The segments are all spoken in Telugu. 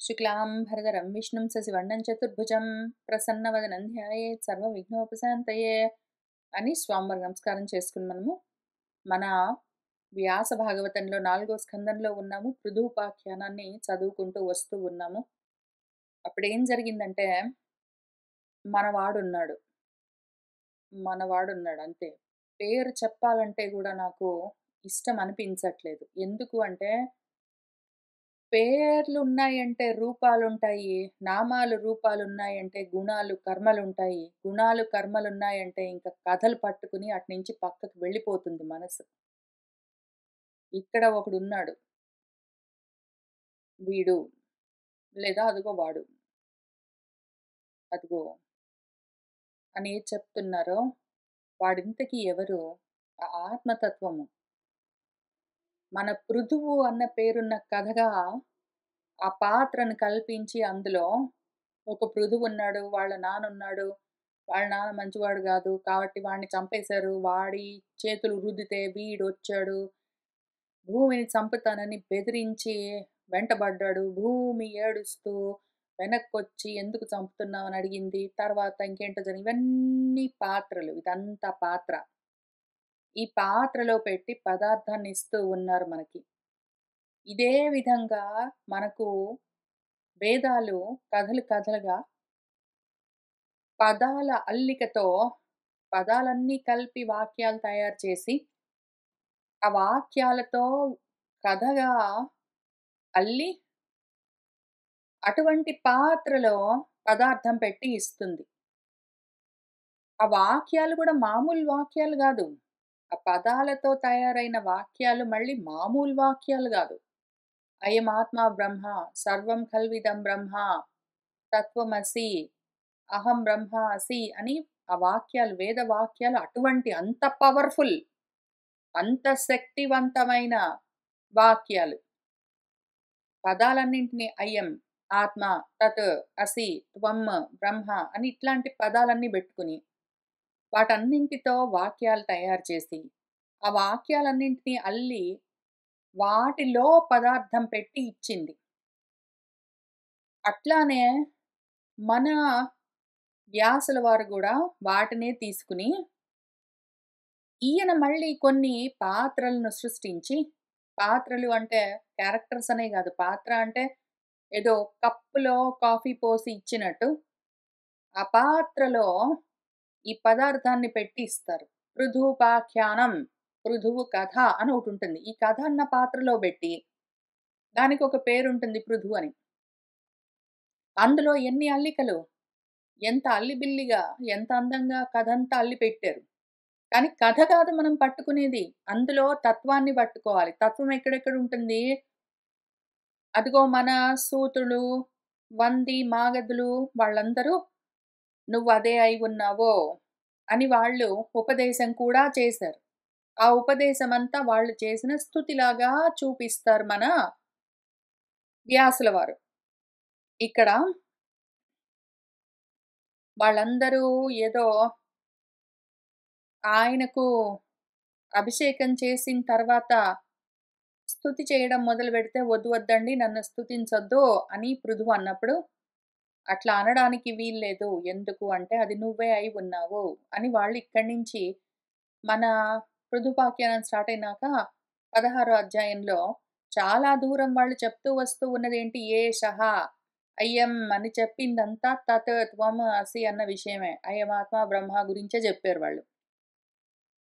శుక్లాంబరధరం విష్ణుం శశివర్ణం చతుర్భుజం ప్రసన్నవదనం ధ్యాయేత్ సర్వవిఘ్నోపశాంతయే అని స్వామివారి నమస్కారం చేసుకుని మన వ్యాస భాగవతంలో 4వ స్కందంలో ఉన్నాము. పృథుపాఖ్యానాన్ని చదువుకుంటూ వస్తూ ఉన్నాము. అప్పుడేం జరిగిందంటే మనవాడున్నాడు మనవాడున్నాడు అంతే. పేరు చెప్పాలంటే కూడా నాకు ఇష్టం అనిపించట్లేదు. ఎందుకు అంటే పేర్లున్నాయంటే రూపాలుంటాయి. నామాలు రూపాలున్నాయంటే గుణాలు, కర్మలుంటాయి. గుణాలు, కర్మలున్నాయంటే ఇంక కథలు పట్టుకుని అటునుంచి పక్కకు వెళ్ళిపోతుంది మనసు. ఇక్కడ ఒకడున్నాడు. వీడు లేదా అదిగో వాడు. అదిగో అని ఏది చెప్తున్నారో వాడింతకీ ఎవరు? ఆ ఆత్మతత్వము. మన పృథువు అన్న పేరున్న కథగా ఆ పాత్రను కల్పించి అందులో ఒక పృథువున్నాడు. వాళ్ళ నాన్నున్నాడు. వాళ్ళ నాన్న మంచివాడు గాదు. కాబట్టి వాడిని చంపేశారు. వాడి చేతులు రుద్దితే వీడొచ్చాడు. భూమిని చంపుతానని బెదిరించి వెంటబడ్డాడు. భూమి ఏడుస్తూ వెనక్కొచ్చి ఎందుకు చంపుతున్నావని అడిగింది. తర్వాత ఇంకేంటో ఇవన్నీ పాత్రలు. ఇదంతా పాత్ర. ఈ పాత్రలో పెట్టి పదార్థాన్ని ఇస్తూ ఉన్నారు మనకి. ఇదే విధంగా మనకు వేదాలు కథలు కథలుగా పదాల అల్లికతో పదాలన్నీ కలిపి వాక్యాలు తయారు చేసి, ఆ వాక్యాలతో కథగా అల్లి అటువంటి పాత్రలో పదార్థం పెట్టి ఇస్తుంది. ఆ వాక్యాలు కూడా మామూలు వాక్యాలు గాదు. ఆ పదాలతో తయారైన వాక్యాలు మళ్ళీ మామూలు వాక్యాలు గాదు. అయమాత్మా బ్రహ్మ, సర్వం ఖల్విదం బ్రహ్మ, తత్వమసి, అహం బ్రహ్మాసి అని ఆ వాక్యాలు, వేద వాక్యాలు అటువంటి అంత పవర్‌ఫుల్, అంత శక్తివంతమైన వాక్యాలు. పదాలన్నింటిని అయం, ఆత్మ, తత్, అసి, త్వం, బ్రహ్మ అని ఇట్లాంటి పదాలన్నీ బెట్టుకుని, వాటన్నింటితో వాక్యాలు తయారు చేసి, ఆ వాక్యాలన్నింటినీ అల్లి, వాటిలో పదార్థం పెట్టి ఇచ్చింది. అట్లానే మన వ్యాసుల వారు గూడా వాటినే తీసుకుని, ఈయన మళ్ళీ కొన్ని పాత్రలను సృష్టించి, పాత్రలు అంటే క్యారెక్టర్స్ అనే గాదు. పాత్ర అంటే ఏదో కప్పులో కాఫీ పోసి ఇచ్చినట్టు, ఆ పాత్రలో ఈ పదార్థాన్ని పెట్టి ఇస్తారు. పృథూపాఖ్యానం, పృథువు కథ అని ఒకటుంటుంది. ఈ కథ అన్న పాత్రలో బెట్టి, దానికొక పేరుంటుంది పృథు అని. అందులో ఎన్ని అల్లికలు, ఎంత అల్లిబిల్లిగా, ఎంత అందంగా కథంతా అల్లి పెట్టారు. కానీ కథ కాదు మనం పట్టుకునేది. అందులో తత్వాన్ని పట్టుకోవాలి. తత్వం ఎక్కడెక్కడ ఉంటుంది? అదిగో మన సూతులు, వంది, మాగధులు వాళ్ళందరూ నువ్వదే అయి ఉన్నావో అని వాళ్ళు ఉపదేశం కూడా చేశారు. ఆ ఉపదేశమంతా వాళ్ళు చేసిన స్తుతిలాగా చూపిస్తారు మన వ్యాసుల వారు. ఇక్కడ వాళ్ళందరూ ఏదో ఆయనకు అభిషేకం చేసిన తర్వాత స్తుతి చేయడం మొదలుపెడితే, "వద్దు వద్దండి నన్ను స్తుతించొద్దు" అని పృథువు అన్నప్పుడు, "అట్లా అనడానికి వీల్లేదు. ఎందుకు అంటే, అది నువ్వే అయి ఉన్నావు" అని వాళ్ళు ఇక్కడి నుంచి మన పృథుపాఖ్యానం స్టార్ట్ అయినాక 16వ అధ్యాయంలో చాలా దూరం వాళ్ళు చెప్తూ వస్తూ ఉన్నదేంటి, ఏషః అయం అని చెప్పిందంతా తత్ త్వం అసి అన్న విషయమే. అయమాత్మ బ్రహ్మ గురించే జెప్పారు వాళ్ళు.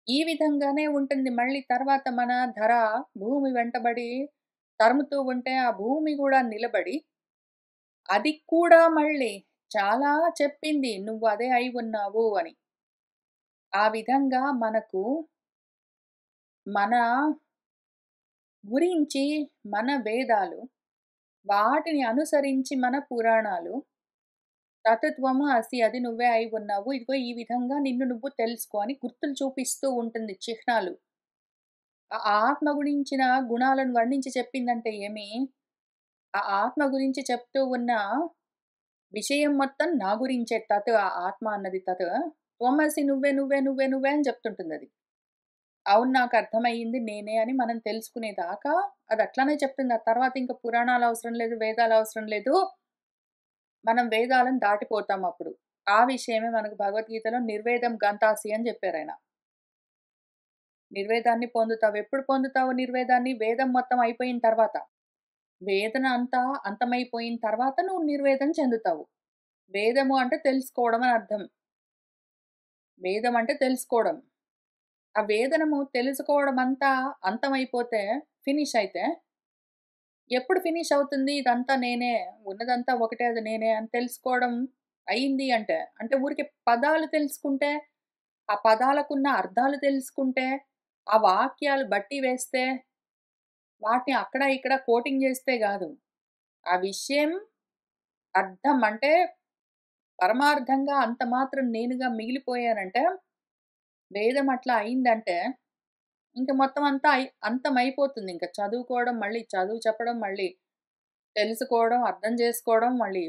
ఈ విధంగానే ఉంటుంది. మళ్ళీ తర్వాత మన ధర భూమి వెంటబడి తరుముతూ ఉంటే, ఆ భూమి గూడా నిలబడి, అది కూడా మళ్ళీ చాలా చెప్పింది. "నువ్వు అదే అయి ఉన్నావు" అని. ఆ విధంగా మనకు మన గురించి మన వేదాలు, వాటిని అనుసరించి మన పురాణాలు, తతుత్వము అసి అది నువ్వే అయి ఉన్నావు. ఇదిగో ఈ విధంగా నిన్ను నువ్వు తెలుసుకో అని గుర్తులు చూపిస్తూ ఉంటుంది చిహ్నాలు. ఆ ఆత్మ గురించిన గుణాలను వర్ణించి చెప్పిందంటే ఏమి, ఆ ఆత్మ గురించి చెప్తూ ఉన్న విషయం మొత్తం నా గురించే. తత్ ఆ ఆత్మ అన్నది తత్. త్వమసి నువ్వే, నువ్వే, నువ్వే, నువ్వే అని చెప్తుంటుందది. అవును నాకర్థమయ్యింది నేనే అని మనం తెలుసుకునేదాకా అది అట్లానే చెప్తుంది. ఆ తర్వాత ఇంక పురాణాలవసరం లేదు, వేదాలవసరం లేదు. మనం వేదాలను దాటిపోతామప్పుడు. ఆ విషయమే మనకు భగవద్గీతలో నిర్వేదం గంతాసి అని జెప్పారాయన. నిర్వేదాన్ని పొందుతావు. ఎప్పుడు పొందుతావు నిర్వేదాన్ని? వేదం మొత్తం అయిపోయిన తర్వాత. వేదన అంతా అంతమైపోయిన తర్వాత నువ్వు నిర్వేదం చెందుతావు. వేదము అంటే తెలుసుకోవడం అని అర్థం. వేదం అంటే తెలుసుకోవడం. ఆ వేదనము తెలుసుకోవడం అంతా అంతమైపోతే ఫినిష్ అయితే, ఎప్పుడు ఫినిష్ అవుతుంది? ఇదంతా నేనే, ఉన్నదంతా ఒకటే అది నేనే అని తెలుసుకోవడం అయింది అంటే, అంటే ఊరికే పదాలు తెలుసుకుంటే, ఆ పదాలకున్న అర్థాలు తెలుసుకుంటే, ఆ వాక్యాలు బట్టి వేస్తే, వాటిని అక్కడ ఇక్కడ కోటింగ్ చేస్తే గాదు. ఆ విషయం అర్థం అంటే పరమార్థంగా అంత మాత్రం నేనుగా మిగిలిపోయానంటే, వేదం అట్లా అయిందంటే, ఇంక మొత్తం అంతా అంతమైపోతుంది. ఇంక చదువుకోవడం, మళ్ళీ చదువు చెప్పడం, మళ్ళీ తెలుసుకోవడం, అర్థం చేసుకోవడం, మళ్ళీ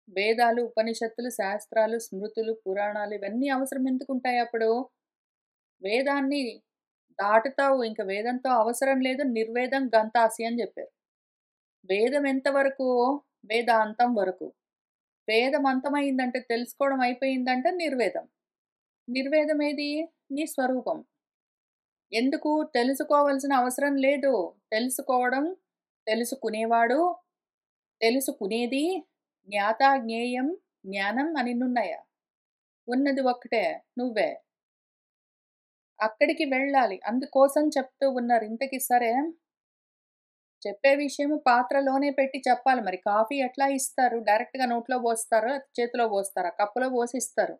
వేదాలు, ఉపనిషత్తులు, శాస్త్రాలు, స్మృతులు, పురాణాలు ఇవన్నీ అవసరం ఎందుకుంటాయి అప్పుడు? వేదాన్ని దాటుతావు. ఇంక వేదంతో అవసరం లేదు. నిర్వేదం గంతాసి అని జెప్పారు. వేదం ఎంతవరకు? వేదాంతం వరకు. వేదం అంతమయిందంటే తెలుసుకోవడం అయిపోయిందంటే నిర్వేదం. నిర్వేదం ఏది? నీ స్వరూపం. ఎందుకు? తెలుసుకోవాల్సిన అవసరం లేదు. తెలుసుకోవడం, తెలుసుకునేవాడు, తెలుసుకునేది, జ్ఞాత, జ్ఞేయం, జ్ఞానం అనిన్నున్నాయా? ఉన్నది ఒక్కటే నువ్వే. అక్కడికి వెళ్ళాలి. అందుకోసం చెప్తూ ఉన్నారు. ఇంతకి సరే, చెప్పే విషయము పాత్రలోనే పెట్టి చెప్పాలి మరి. కాఫీ ఎట్లా ఇస్తారు? డైరెక్ట్‌గా నోట్లో పోస్తారా? చేతిలో పోస్తారా? కప్పులో పోసి ఇస్తారు.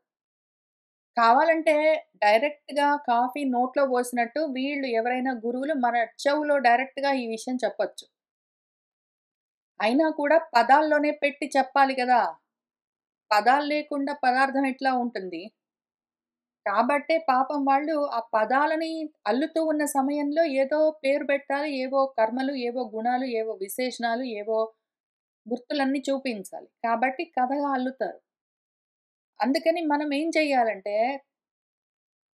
కావాలంటే డైరెక్ట్‌గా కాఫీ నోట్లో పోసినట్టు వీళ్ళు ఎవరైనా గురువులు మన చెవులో డైరెక్ట్‌గా ఈ విషయం చెప్పొచ్చు. అయినా కూడా పదాల్లోనే పెట్టి చెప్పాలి గదా! పదాలు లేకుండా పదార్థం ఎట్లా ఉంటుంది? కాబట్టే పాపం వాళ్ళు ఆ పదాలని అల్లుతూ ఉన్న సమయంలో ఏదో పేరు పెట్టాలి. ఏవో కర్మలు, ఏవో గుణాలు, ఏవో విశేషణాలు, ఏవో గుర్తులన్నీ చూపించాలి. కాబట్టి కథగా అల్లుతారు. అందుకని మనం ఏం చెయ్యాలంటే,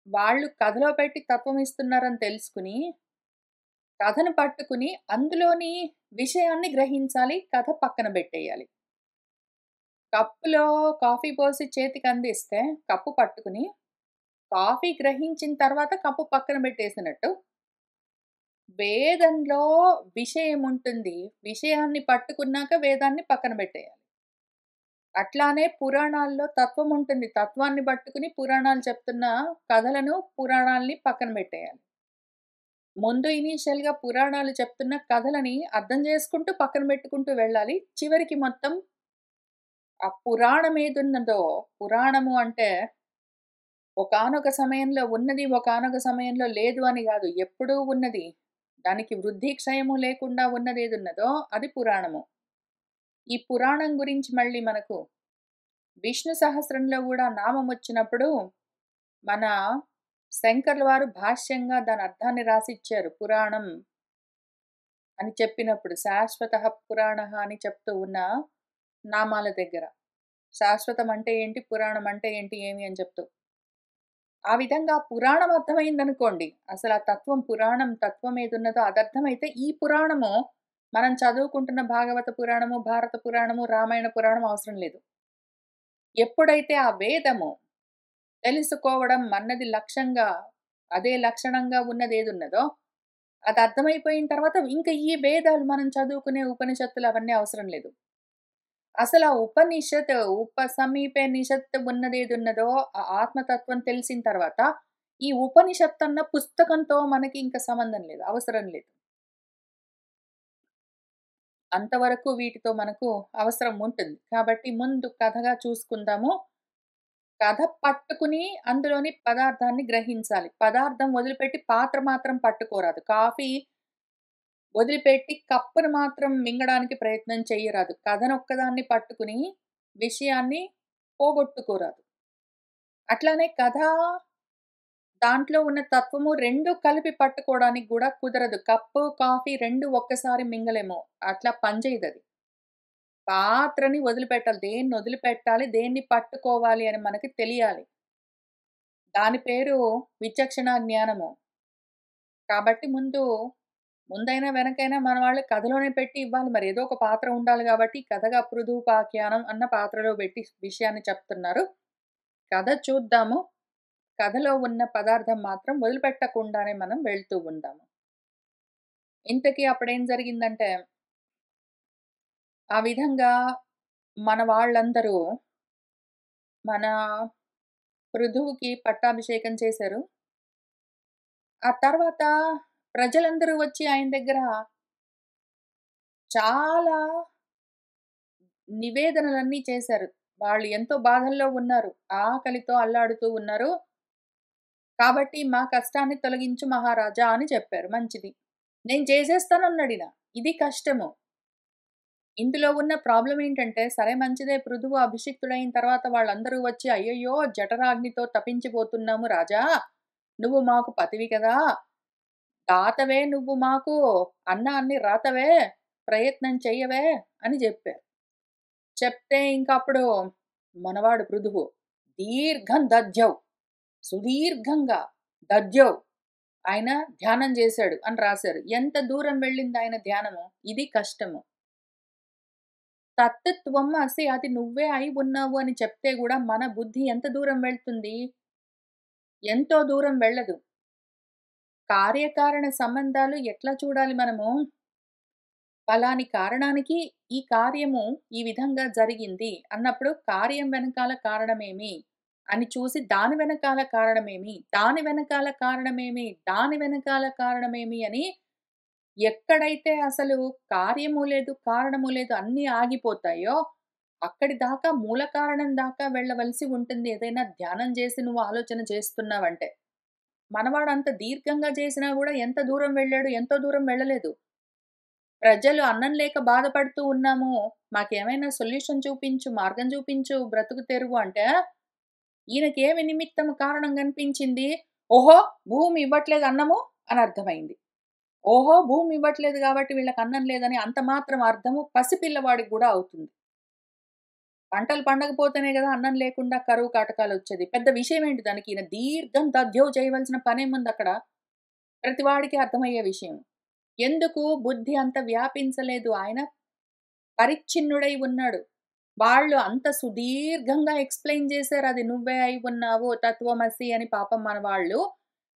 వాళ్ళు కథలో పెట్టి తత్వం ఇస్తున్నారని తెలుసుకొని, కథను పట్టుకుని అందులోని విషయాన్ని గ్రహించాలి. కథ పక్కన బెట్టేయాలి. కప్పులో కాఫీ పోసి చేతికందిస్తే కప్పు పట్టుకుని, కాఫీ గ్రహించిన తర్వాత కప్పు పక్కన బెట్టేసినట్టు, వేదంలో విషయముంటుంది. విషయాన్ని పట్టుకున్నాక వేదాన్ని పక్కన బెట్టేయాలి. అట్లానే పురాణాల్లో తత్వముంటుంది. తత్వాన్ని పట్టుకుని పురాణాలు చెప్తున్న కథలను, పురాణాల్ని పక్కన బెట్టేయాలి. ముందు ఇనీషియల్‌గా పురాణాలు చెప్తున్న కథలని అర్థం చేసుకుంటూ పక్కన బెట్టుకుంటూ వెళ్ళాలి. చివరికి మొత్తం ఆ పురాణం ఏదున్నదో, పురాణము అంటే ఒకానొక సమయంలో ఉన్నది, ఒకానొక సమయంలో లేదు అని గాదు. ఎప్పుడూ ఉన్నది. దానికి వృద్ధి, క్షయము లేకుండా ఉన్నదేదున్నదో అది పురాణము. ఈ పురాణం గురించి మళ్ళీ మనకు విష్ణు సహస్రంలో గూడా నామమొచ్చినప్పుడు మన శంకర్ల వారు భాష్యంగా దాని అర్థాన్ని రాసిచ్చారు. పురాణం అని చెప్పినప్పుడు శాశ్వతః పురాణః అని చెప్తూ ఉన్న నామాల దగ్గర. శాశ్వతం అంటే ఏంటి? పురాణం అంటే ఏంటి? ఏమి అని చెప్తూ. ఆ విధంగా పురాణం అర్థమైందనుకోండి. అసలు ఆ తత్వం పురాణం తత్వం ఏదున్నదో అదర్థమైతే ఈ పురాణము మనం చదువుకుంటున్న భాగవత పురాణము, భారత పురాణము, రామాయణ పురాణం అవసరం లేదు. ఎప్పుడైతే ఆ వేదము తెలుసుకోవడం అన్నది లక్ష్యంగా అదే లక్షణంగా ఉన్నదేదున్నదో అది అర్థమైపోయిన తర్వాత ఇంక ఈ వేదాలు మనం చదువుకునే ఉపనిషత్తులు అవన్నీ అవసరం లేదు. అసలు ఆ ఉపనిషత్ ఉపసమీపే నిషత్ ఉన్నదేదున్నదో ఆ ఆత్మతత్వం తెలిసిన తర్వాత, ఈ ఉపనిషత్తు అన్న పుస్తకంతో మనకి ఇంక సంబంధం లేదు. అవసరం లేదు. అంతవరకు వీటితో మనకు అవసరం ఉంటుంది. కాబట్టి ముందు కథగా చూసుకుందాము. కథ పట్టుకుని అందులోని పదార్థాన్ని గ్రహించాలి. పదార్థం వదిలిపెట్టి పాత్ర మాత్రం పట్టుకోరాదు. కాఫీ వదిలిపెట్టి కప్పును మాత్రం మింగడానికి ప్రయత్నం చెయ్యరాదు. కథనొక్కదాన్ని పట్టుకుని విషయాన్ని పోగొట్టుకోరాదు. అట్లానే కథ దాంట్లో ఉన్న తత్వము 2 కలిపి పట్టుకోవడానికి గూడా కుదరదు. కప్పు, కాఫీ 2 ఒక్కసారి మింగలేము. అట్లా పనిచేయదది. పాత్రని వదిలిపెట్టాలి. దేన్ని వదిలిపెట్టాలి, దేన్ని పట్టుకోవాలి అని మనకి తెలియాలి. దాని పేరు విచక్షణ జ్ఞానము. కాబట్టి ముందైనా వెనకైనా మన వాళ్ళు కథలోనే పెట్టి ఇవ్వాలి. మరి ఏదో ఒక పాత్ర ఉండాలి గాబట్టి, కథగా పృథుపాఖ్యానం అన్న పాత్రలో పెట్టి విషయాన్ని చెప్తున్నారు. కథ చూద్దాము. కథలో ఉన్న పదార్థం మాత్రం వదిలిపెట్టకుండానే మనం వెళ్తూ ఉందాము. ఇంతకీ అప్పుడేం జరిగిందంటే, ఆ విధంగా మన వాళ్ళందరూ మన పృథువుకి పట్టాభిషేకం చేశారు. ఆ తర్వాత ప్రజలందరూ వచ్చి ఆయన దగ్గర చాలా నివేదనలన్నీ చేశారు. వాళ్ళు ఎంతో బాధల్లో ఉన్నారు. ఆకలితో అల్లాడుతూ ఉన్నారు. కాబట్టి మా కష్టాన్ని తొలగించు మహారాజా అని చెప్పారు. మంచిది. నేను చేసేస్తానన్నాడిన. ఇది కష్టము. ఇందులో ఉన్న ప్రాబ్లమ్ ఏంటంటే, సరే మంచిదే పృథువు అభిషిక్తుడైన తర్వాత వాళ్ళందరూ వచ్చి అయ్యయ్యో! జఠరాగ్నితో తపించిపోతున్నాము రాజా! నువ్వు మాకు పతివి కదా! దాతవే నువ్వు మాకు అన్నాన్ని రాతవే ప్రయత్నం చెయ్యవే అని జెప్పారు. చెప్తే ఇంకప్పుడు మనవాడు పృథువు దీర్ఘం దధ్యౌ సుదీర్ఘంగా దధ్యౌ ఆయన ధ్యానం చేశాడు అని రాశారు. ఎంత దూరం వెళ్ళింది ఆయన ధ్యానము? ఇది కష్టము. తత్త్వం అసి అది నువ్వే అయి ఉన్నావు అని చెప్తే గూడా మన బుద్ధి ఎంత దూరం వెళ్తుంది? ఎంతో దూరం వెళ్ళదు. కార్యకారణ సంబంధాలు ఎట్లా చూడాలి మనము? పలాని కారణానికి ఈ కార్యము ఈ విధంగా జరిగింది అన్నప్పుడు కార్యం వెనకాల కారణమేమి అని చూసి దాని వెనకాల కారణమేమి, దాని వెనకాల కారణమేమి, దాని వెనకాల కారణమేమి అని ఎక్కడైతే అసలు కార్యము లేదు, కారణము లేదు అన్నీ ఆగిపోతాయో అక్కడి దాకా మూల కారణం దాకా వెళ్ళవలసి ఉంటుంది. ఏదైనా ధ్యానం చేసి నువ్వు ఆలోచన చేస్తున్నావంటే. మనవాడు అంత దీర్ఘంగా చేసినా గూడా ఎంత దూరం వెళ్ళాడు? ఎంతో దూరం వెళ్ళలేదు. ప్రజలు అన్నం లేక బాధపడుతూ ఉన్నాము. మాకేమైనా సొల్యూషన్ చూపించు, మార్గం చూపించు, బ్రతుకు తెరువు అంటే, ఈయనకేమి నిమిత్తం కారణం కనిపించింది? ఓహో! భూమి ఇవ్వట్లేదు అన్నము అని అర్థమైంది. ఓహో! భూమి ఇవ్వట్లేదు కాబట్టి వీళ్ళకి అన్నం లేదని అంత మాత్రం అర్థము పసిపిల్లవాడికి గూడా అవుతుంది. పంటలు పండకపోతేనే గదా అన్నం లేకుండా కరువు కాటకాలొచ్చేది. పెద్ద విషయం ఏంటి దానికి? ఈయన దీర్ఘం దధ్యౌ చేయవలసిన పనేముందక్కడ? ప్రతివాడికి అర్థమయ్యే విషయం. ఎందుకు బుద్ధి అంత వ్యాపించలేదు? ఆయన పరిచ్ఛిన్నుడై ఉన్నాడు. వాళ్ళు అంత సుదీర్ఘంగా ఎక్స్‌ప్లెయిన్ చేశారు. అది నువ్వే అయి ఉన్నావు తత్వమసి అని పాపం మన వాళ్ళు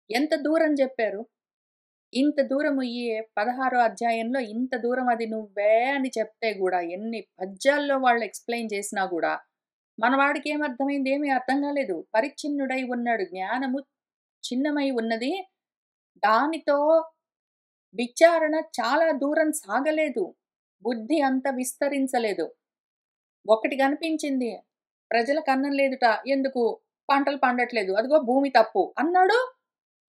ఎంత దూరం జెప్పారు. ఇంత దూరము ఈ 16 అధ్యాయంలో ఇంత దూరం అది నువ్వే అని చెప్తే గూడా ఎన్ని పద్యాల్లో వాళ్ళు ఎక్స్‌ప్లెయిన్ చేసినా గూడా మనవాడికి ఏమర్థమైంది? ఏమి అర్థం గాలేదు. పరిచ్ఛిన్నుడై ఉన్నాడు. జ్ఞానము చిన్నమై ఉన్నది. దానితో విచారణ చాలా దూరం సాగలేదు. బుద్ధి అంత విస్తరించలేదు. ఒకటి కనిపించింది. ప్రజలకు అన్నం లేదుట. ఎందుకు? పంటలు పండట్లేదు. అదిగో భూమి తప్పు అన్నాడు.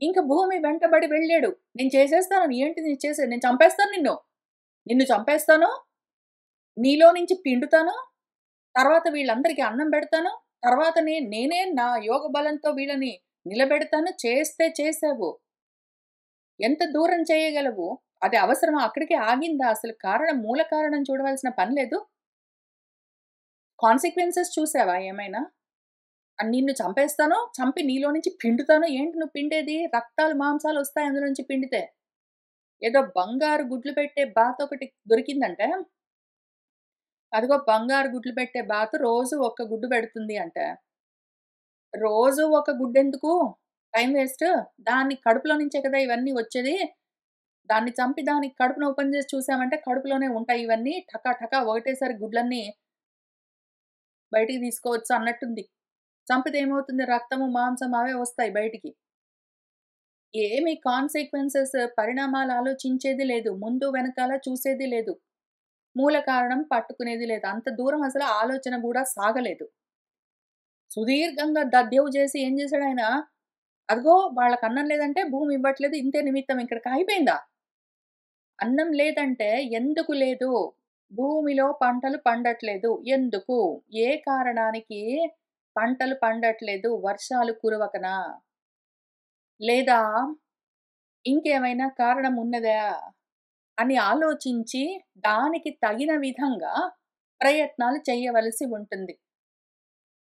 ఇంక భూమి వెంటబడి వెళ్ళాడు. నేను చేసేస్తాను. ఏంటి నేను చేసేది? నేను చంపేస్తాను నిన్ను. నిన్ను చంపేస్తాను. నీలో నుంచి పిండుతాను. తర్వాత వీళ్ళందరికీ అన్నం పెడతాను. తర్వాత నేనే నా యోగ బలంతో వీళ్ళని నిలబెడతాను. చేస్తే చేసావు. ఎంత దూరం చేయగలవు? అది అవసరమా? అక్కడికే ఆగిందా? అసలు మూల కారణం చూడవలసిన పని లేదు? కాన్సిక్వెన్సెస్ చూసావా ఏమైనా? నిన్ను చంపేస్తాను, చంపి నీలో నుంచి పిండుతాను. ఏంటి నువ్వు పిండేది? రక్తాలు, మాంసాలొస్తాయి అందులో నుంచి పిండితే. ఏదో బంగారు గుడ్లు పెట్టే బాతొకటి దొరికిందంటే, అదిగో బంగారు గుడ్లు పెట్టే బాతు రోజు ఒక్క గుడ్డు పెడుతుంది అంటే, రోజు ఒక గుడ్డెందుకు? Time waste. దాన్ని కడుపులో నుంచే కదా ఇవన్నీ వచ్చేది. దాన్ని చంపి దానికి కడుపును ఓపెన్ చేసి చూసామంటే కడుపులోనే ఉంటాయి ఇవన్నీ. టకా టకా ఒకటేసారి గుడ్లన్నీ బయటికి తీసుకోవచ్చు అన్నట్టుంది. చంపితే ఏమవుతుంది? రక్తము, మాంసం అవే వస్తాయి బయటికి. ఏమి కాన్సిక్వెన్సెస్ పరిణామాలు ఆలోచించేది లేదు. ముందు వెనకాల చూసేది లేదు. మూల కారణం పట్టుకునేది లేదు. అంత దూరం అసలు ఆలోచన గూడా సాగలేదు. సుదీర్ఘంగా దధ్యవు చేసి ఏం చేశాడాయన? అదిగో వాళ్ళకన్నం లేదంటే భూమి ఇవ్వట్లేదు. ఇంతే నిమిత్తం ఇక్కడికి అయిపోయిందా? అన్నం లేదంటే ఎందుకు లేదు? భూమిలో పంటలు పండట్లేదు. ఎందుకు? ఏ కారణానికి పంటలు పండట్లేదు? వర్షాలు కురవకనా? లేదా ఇంకేమైనా కారణం ఉన్నదా? అని ఆలోచించి దానికి తగిన విధంగా ప్రయత్నాలు చేయవలసి ఉంటుంది.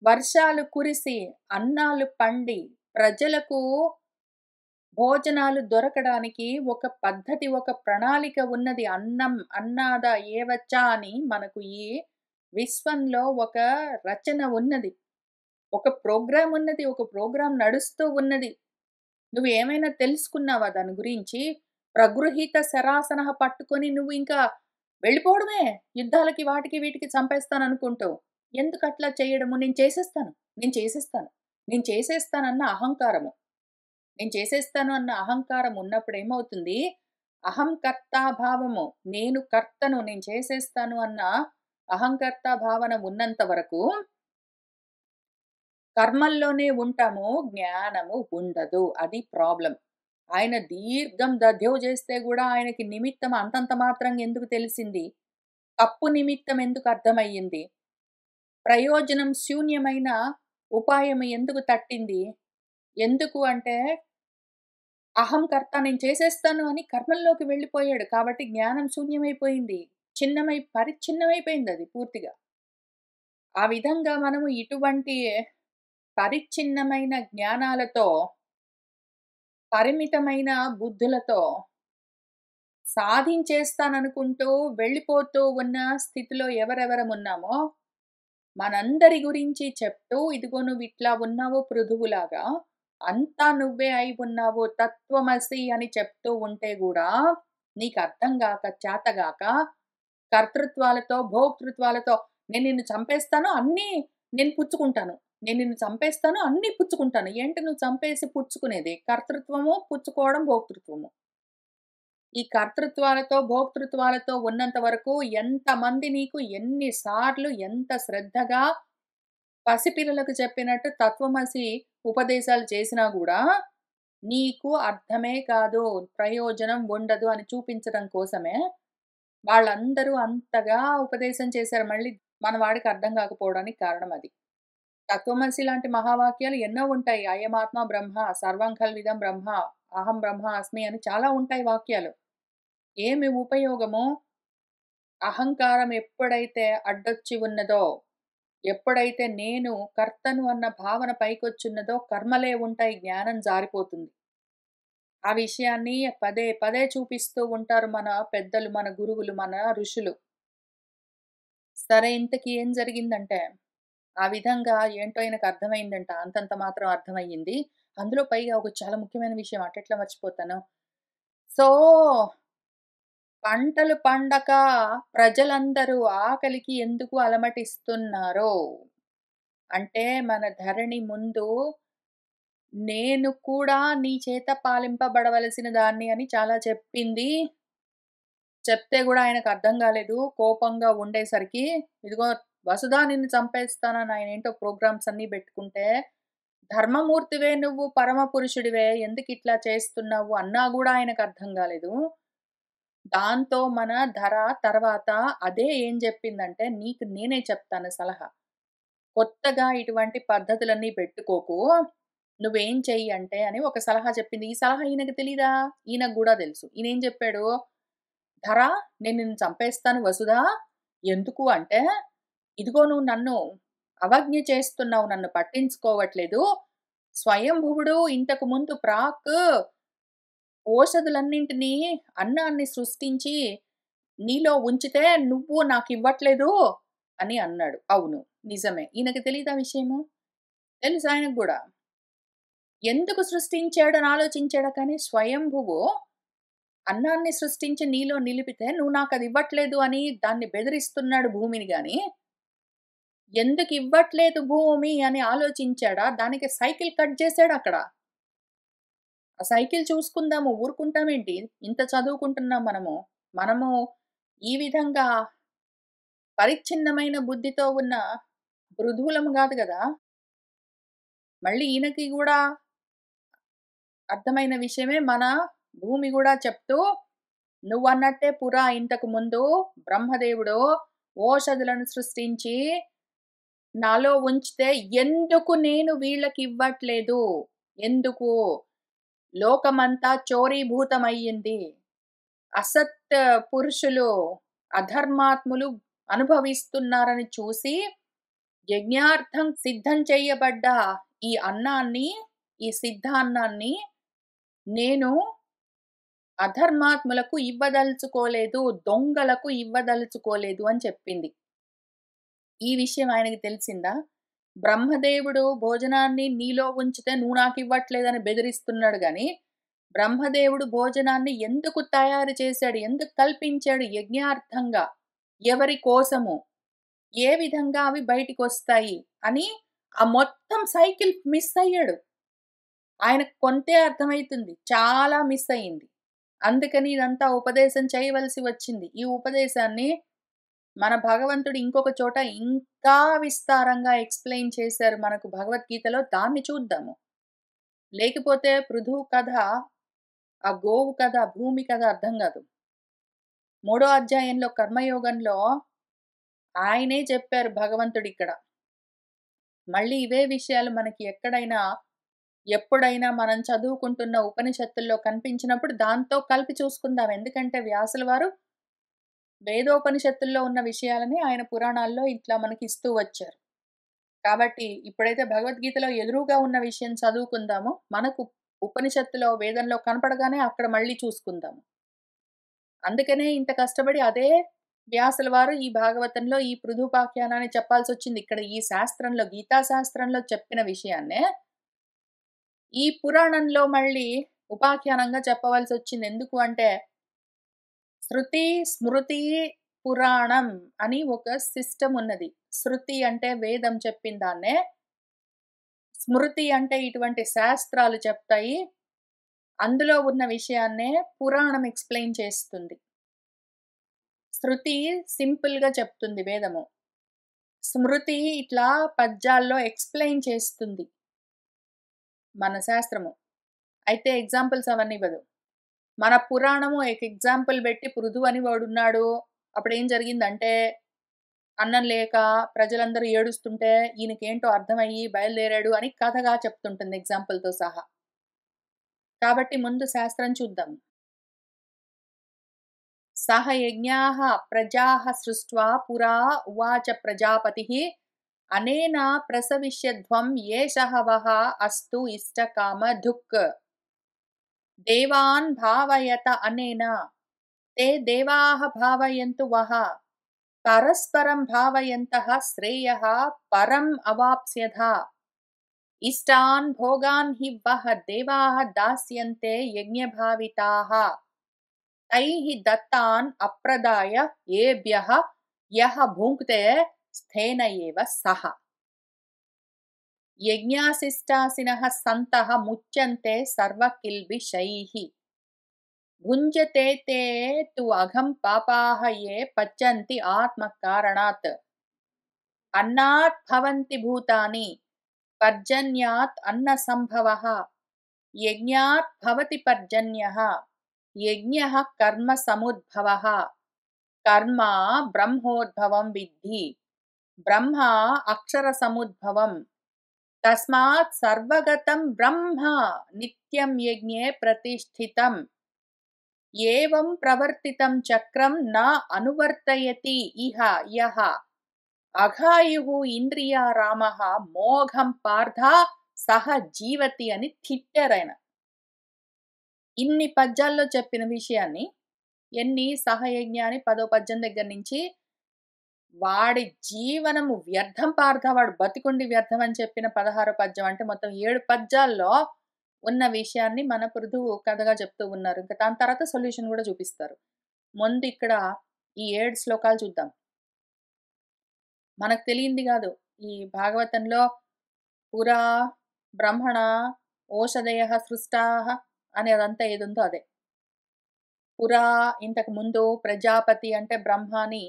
వర్షాలు కురిసి, అన్నాలు పండి, ప్రజలకు భోజనాలు దొరకడానికి ఒక పద్ధతి, ఒక ప్రణాళిక ఉన్నది. అన్నాద ఏవచ్చా అని మనకు ఈ విశ్వంలో ఒక రచన ఉన్నది. ఒక ప్రోగ్రామ్ ఉన్నది. ఒక ప్రోగ్రామ్ నడుస్తూ ఉన్నది. నువ్వు ఏమైనా తెలుసుకున్నావా దాని గురించి? ప్రగృహీత శరాసనః పట్టుకొని నువ్వు ఇంకా వెళ్ళిపోవడమే. యుద్ధాలకి వాటికి వీటికి చంపేస్తాననుకుంటూ. ఎందుకట్లా చేయడము? నేను చేసేస్తాను. నేను చేసేస్తాను. నేను చేసేస్తానన్న అహంకారము. నేను చేసేస్తాను అన్న అహంకారం ఉన్నప్పుడు ఏమవుతుంది? అహం కర్తా భావము. నేను కర్తను. నేను చేసేస్తాను అన్న అహంకర్త భావన ఉన్నంత వరకు కర్మల్లోనే ఉంటాము. జ్ఞానము ఉండదు. అది ప్రాబ్లమ్. ఆయన దీర్ఘం దధ్యవు చేస్తే గూడా ఆయనకి నిమిత్తం అంతంత మాత్రంగా ఎందుకు తెలిసింది? తప్పు నిమిత్తం ఎందుకు అర్థమయ్యింది? ప్రయోజనం శూన్యమైన ఉపాయం ఎందుకు తట్టింది? ఎందుకు అంటే అహం కర్త నేను చేసేస్తాను అని కర్మల్లోకి వెళ్ళిపోయాడు. కాబట్టి జ్ఞానం శూన్యమైపోయింది. పరిచ్ఛిన్నమైపోయిందది పూర్తిగా. ఆ విధంగా మనము ఇటువంటి పరిచ్ఛిన్నమైన జ్ఞానాలతో, పరిమితమైన బుద్ధులతో సాధించేస్తాననుకుంటూ వెళ్ళిపోతూ ఉన్న స్థితిలో ఎవరెవరమున్నామో, మనందరి గురించి చెప్తూ, ఇదిగో నువ్విట్లా ఉన్నావు పృథువులాగా, అంతా నువ్వే అయి ఉన్నావు తత్వమసి అని చెప్తూ ఉంటే గూడా, నీకర్థం గాక, చేతగాక, కర్తృత్వాలతో, భోక్తృత్వాలతో నేను నిన్ను చంపేస్తాను, అన్నీ నేను పుచ్చుకుంటాను. నేను నిన్ను చంపేస్తాను, అన్నీ పుచ్చుకుంటాను. ఏంటి నువ్వు చంపేసి పుచ్చుకునేది? కర్తృత్వము, పుచ్చుకోవడం, భోక్తృత్వము. ఈ కర్తృత్వాలతో, భోక్తృత్వాలతో ఉన్నంత వరకు ఎంతమంది నీకు ఎన్ని సార్లు, ఎంత శ్రద్ధగా పసిపిల్లలకు చెప్పినట్టు తత్వమసి ఉపదేశాలు చేసినా గూడా, నీకు అర్థమే కాదు, ప్రయోజనం ఉండదు అని చూపించడం కోసమే వాళ్ళందరూ అంతగా ఉపదేశం చేశారు. మళ్ళీ మన వాడికి అర్థం కాకపోవడానికి కారణం అది. తత్వమసి లాంటి మహావాక్యాలు ఎన్నో ఉంటాయి. అయమాత్మ బ్రహ్మ, సర్వం ఖల్విదం బ్రహ్మ, అహం బ్రహ్మ అస్మి అని చాలా ఉంటాయి వాక్యాలు. ఏమి ఉపయోగము? అహంకారం ఎప్పుడైతే అడ్డొచ్చి ఉన్నదో, ఎప్పుడైతే నేను కర్తను అన్న భావన పైకొచ్చున్నదో కర్మలే ఉంటాయి. జ్ఞానం జారిపోతుంది. ఆ విషయాన్ని పదే పదే చూపిస్తూ ఉంటారు మన పెద్దలు, మన గురువులు, మన ఋషులు. సరే ఇంతకీ ఏం జరిగిందంటే, ఆ విధంగా ఏంటో ఆయనకు అర్థమైందంట. అంతంత మాత్రం అర్థమయ్యింది. అందులో పైగా ఒక చాలా ముఖ్యమైన విషయం అటెట్లా మర్చిపోతాను. సో, పంటలు పండక ప్రజలందరూ ఆకలికి ఎందుకు అలమటిస్తున్నారో, అంటే మన ధరణి ముందు నేను కూడా నీ చేత పాలింపబడవలసిన దాన్ని అని చాలా చెప్పింది. చెప్తే గూడా ఆయనకర్థం గాలేదు. కోపంగా ఉండేసరికి, ఇదిగో వసుధా నిన్ను చంపేస్తానని ఆయనేంటో ప్రోగ్రామ్స్ అన్నీ బెట్టుకుంటే, ధర్మమూర్తివే నువ్వు, పరమ పురుషుడివే, ఎందుకిట్లా చేస్తున్నావు అన్నా గూడా ఆయనకర్థం గాలేదు. దాంతో మన ధర తర్వాత అదే ఏం జెప్పిందంటే, నీకు నేనే చెప్తాను సలహా. కొత్తగా ఇటువంటి పద్ధతులన్నీ పెట్టుకోకు. నువ్వేం చెయ్యి అంటే అని ఒక సలహా చెప్పింది. ఈ సలహా ఈయనకి తెలీదా? ఈయనకు గూడా తెలుసు. ఈయనేం జెప్పాడు? ధర నేను నిన్ను చంపేస్తాను వసుధా. ఎందుకు అంటే, ఇదిగో నువ్వు నన్ను అవజ్ఞ చేస్తున్నావు. నన్ను పట్టించుకోవట్లేదు. స్వయంభువుడు ఇంతకు ముందు ఓషధులన్నింటినీ, అన్నాన్ని సృష్టించి నీలో ఉంచితే నువ్వు నాకివ్వట్లేదు అని అన్నాడు. అవును. నిజమే. ఈయనకి తెలీదా విషయము? తెలుసు ఆయనకు గూడా. ఎందుకు సృష్టించాడని ఆలోచించాడా కానీ స్వయంభువు అన్నాన్ని సృష్టించి నీలో నిలిపితే నువ్వు నాకది ఇవ్వట్లేదు అని దాన్ని బెదిరిస్తున్నాడు భూమిని గాని, ఎందుకివ్వట్లేదు భూమి అని ఆలోచించాడా? దానికి సైకిల్ కట్ చేసాడక్కడ. ఆ సైకిల్ చూసుకుందాము. ఊరుకుంటామేంటి? ఇంత చదువుకుంటున్నాం మనము. మనము ఈ విధంగా పరిచ్ఛిన్నమైన బుద్ధితో ఉన్న మృదువులము గాదు గదా! మళ్ళీ ఈయనకి గూడా అర్థమైన విషయమే మన భూమి గూడా చెప్తూ, నువ్వన్నట్టే ఇంతకు ముందు బ్రహ్మదేవుడు ఓషధులను సృష్టించి నాలో ఉంచితే ఎందుకు నేను వీళ్ళకివ్వట్లేదు? ఎందుకు? లోకమంతా చోరీభూతమయ్యింది. అసత్ పురుషులు, అధర్మాత్ములు అనుభవిస్తున్నారని చూసి, యజ్ఞార్థం సిద్ధం చేయబడ్డ ఈ అన్నాన్ని, ఈ సిద్ధాన్నాన్ని నేను అధర్మాత్ములకు ఇవ్వదలుచుకోలేదు, దొంగలకు ఇవ్వదలుచుకోలేదు అని చెప్పింది. ఈ విషయం ఆయనకి తెలిసిందా? బ్రహ్మదేవుడు భోజనాన్ని నీలో ఉంచితే నువ్వు నాకివ్వట్లేదని బెదిరిస్తున్నాడు గానీ, బ్రహ్మదేవుడు భోజనాన్ని ఎందుకు తయారు చేశాడు? ఎందుకు కల్పించాడు యజ్ఞార్థంగా? ఎవరి కోసము? ఏ విధంగా అవి బయటికొస్తాయి? అని ఆ మొత్తం సైకిల్ మిస్ అయ్యాడు. ఆయనకు కొంతే అర్థమైతుంది. చాలా మిస్ అయింది. అందుకని ఇదంతా ఉపదేశం చేయవలసి వచ్చింది. ఈ ఉపదేశాన్ని మన భగవంతుడు ఇంకొక చోట ఇంకా విస్తారంగా ఎక్స్‌ప్లెయిన్ చేశారు మనకు భగవద్గీతలో. దాన్ని చూద్దాము. లేకపోతే పృథు కథ, ఆ గోవు కథ, భూమి కథ అర్థం గాదు. మూడో అధ్యాయంలో కర్మయోగంలో ఆయనే చెప్పారు భగవంతుడిక్కడ. మళ్ళీ ఇవే విషయాలు మనకి ఎక్కడైనా, ఎప్పుడైనా మనం చదువుకుంటున్న ఉపనిషత్తుల్లో కనిపించినప్పుడు దాంతో కలిపి చూసుకుందాం. ఎందుకంటే వ్యాసుల వారు వేదోపనిషత్తుల్లో ఉన్న విషయాలని ఆయన పురాణాల్లో ఇట్లా మనకి ఇస్తూ వచ్చారు. కాబట్టి ఇప్పుడైతే భగవద్గీతలో ఎదురుగా ఉన్న విషయం చదువుకుందాము. మనకు ఉపనిషత్తులో, వేదంలో కనపడగానే అక్కడ మళ్ళీ చూసుకుందాము. అందుకనే ఇంత కష్టపడి అదే వ్యాసుల వారు ఈ భాగవతంలో ఈ పృథుపాఖ్యానాన్ని చెప్పాల్సొచ్చింది. ఇక్కడ ఈ శాస్త్రంలో, గీతా శాస్త్రంలో చెప్పిన విషయాన్నే ఈ పురాణంలో మళ్ళీ ఉపాఖ్యానంగా చెప్పవలసొచ్చింది. ఎందుకు అంటే శృతి, స్మృతి, పురాణం అని ఒక సిస్టమ్ ఉన్నది. శృతి అంటే వేదం చెప్పిన దాన్నే. స్మృతి అంటే ఇటువంటి శాస్త్రాలు చెప్తాయి. అందులో ఉన్న విషయాన్నే పురాణం ఎక్స్‌ప్లెయిన్ చేస్తుంది. శృతి సింపుల్‌గా చెప్తుంది వేదము. స్మృతి ఇట్లా పద్యాల్లో ఎక్స్‌ప్లెయిన్ చేస్తుంది మన శాస్త్రము. అయితే ఎగ్జాంపుల్స్ అవన్నీ ఇవ్వదు. మన పురాణము ఒక ఎగ్జాంపుల్ బెట్టి పృథు అని వాడున్నాడు. అప్పుడేం జరిగిందంటే, అన్నం లేక ప్రజలందరూ ఏడుస్తుంటే, ఈయనకేంటో అర్థమయ్యి బయలుదేరాడు అని కథగా చెప్తుంటుంది ఎగ్జాంపుల్‌తో సహా. కాబట్టి ముందు శాస్త్రం చూద్దాం. సహ యజ్ఞాః ప్రజాః సృష్ట్వా పురా ఉవాచ ప్రజాపతిః అనేన ప్రసవిష్యధ్వం ఏషః వః అస్తు ఇష్టకామధుక్. దేవాన్ భావయత అనేన ते देवाः भावयन्तु वः परस्परं भावयन्तः श्रेयः परम् अवाप्स्यथ इष्टान् भोगान् हि वः देवाः दास्यन्ते यज्ञभाविताः तैः दत्तान् अप्रदाय येभ्यः यः भुङ्क्ते स्थेन एव सः यज्ञासिष्टासिनः सन्तः मुच्यन्ते सर्वकिल्बिषैः भुञ्जते ते तु अघं पापाः ये पचन्ति आत्मकारणात् अन्नात् भवन्ति भूतानि पर्जन्यात् अन्नसम्भवः यज्ञात् भवति पर्जन्यः यज्ञः कर्मसमुद्भवः कर्म ब्रह्मोद्भवं विद्धि ब्रह्म अक्षरसमुद्भवं तस्मात् सर्वगतं ब्रह्म नित्यं यज्ञे प्रतिष्ठितम् एवं प्रवर्तितं चक्रं न अनुवर्तयति इह यः अघायुः ఇంద్రియారామః మోఘం పార్థ సహ జీవతి అని తిట్టారాయన. ఇన్ని పద్యాల్లో చెప్పిన విషయాన్ని ఎన్ని సహయజ్ఞ అని 10వ పద్యం దగ్గర నుంచి వాడి జీవనము వ్యర్థం పార్థ, వాడు బతికుండి వ్యర్థం అని చెప్పిన 16వ పద్యం అంటే మొత్తం 7 పద్యాల్లో ఉన్న విషయాన్ని మన పృథువు కథగా చెప్తూ ఉన్నారు. ఇంకా దాని తర్వాత సొల్యూషన్ కూడా చూపిస్తారు. ముందు ఇక్కడ ఈ 7 శ్లోకాలు చూద్దాం. మనకు తెలియంది గాదు. ఈ భాగవతంలో పురా బ్రహ్మణ ఓషధయః సృష్టాః అని అదంతా ఏదుందో అదే. పురా ఇంతకు ముందు ప్రజాపతి అంటే బ్రహ్మ అని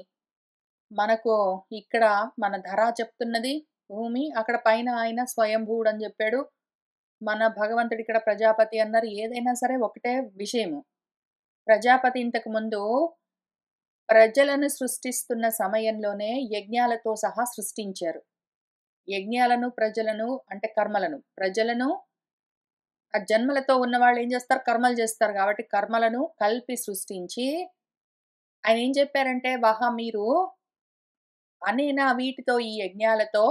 మనకు ఇక్కడ మన ధర చెప్తున్నది భూమి. అక్కడ పైన ఆయన స్వయంభూవుడు అని చెప్పాడు. మన భగవంతుడు ఇక్కడ ప్రజాపతి అన్నారు. ఏదైనా సరే ఒకటే విషయము. ప్రజాపతి ఇంతకు ముందు ప్రజలను సృష్టిస్తున్న సమయంలోనే యజ్ఞాలతో సహా సృష్టించారు. యజ్ఞాలను, ప్రజలను అంటే కర్మలను, ప్రజలను ఆ జన్మలతో ఉన్నవాళ్ళు ఏం చేస్తారు? కర్మలు చేస్తారు. కాబట్టి కర్మలను కలిపి సృష్టించి ఆయన ఏం చెప్పారంటే, "వహ మీరు అనేన వీటితో ఈ యజ్ఞాలతో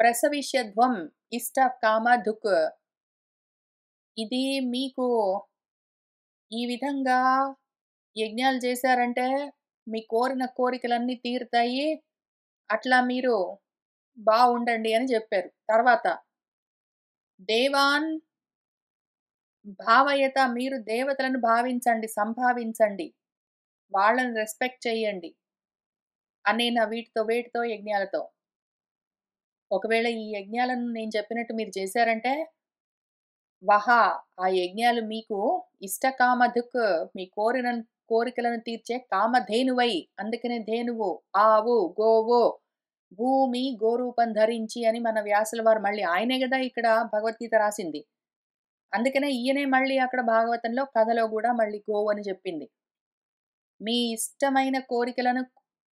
ప్రసవిష్యధ్వం ఇష్ట కామ దుక్ ఇది మీకు ఈ విధంగా యజ్ఞాలు చేశారంటే మీ కోరిన కోరికలన్నీ తీరుతాయి. అట్లా మీరు బావుండండి అని జెప్పారు. తర్వాత దేవాన్ భావయత మీరు దేవతలను భావించండి, సంభావించండి. వాళ్ళని రెస్పెక్ట్ చేయండి. అనేనా వీటితో వేటితో యజ్ఞాలతో. ఒకవేళ ఈ యజ్ఞాలను నేను చెప్పినట్టు మీరు చేశారంటే వహా! ఆ యజ్ఞాలు మీకు ఇష్టకామధుక్ మీ కోరికలను తీర్చే కామధేనువై అందుకనే ధేనువు, ఆవు, గోవు, భూమి గోరూపం ధరించి అని మన వ్యాసుల వారు మళ్ళీ ఆయనే గదా ఇక్కడ భగవద్గీత రాసింది. అందుకనే ఈయనే మళ్ళీ అక్కడ భాగవతంలో కథలో గూడా మళ్ళీ గోవు అని జెప్పింది. మీ ఇష్టమైన కోరికలను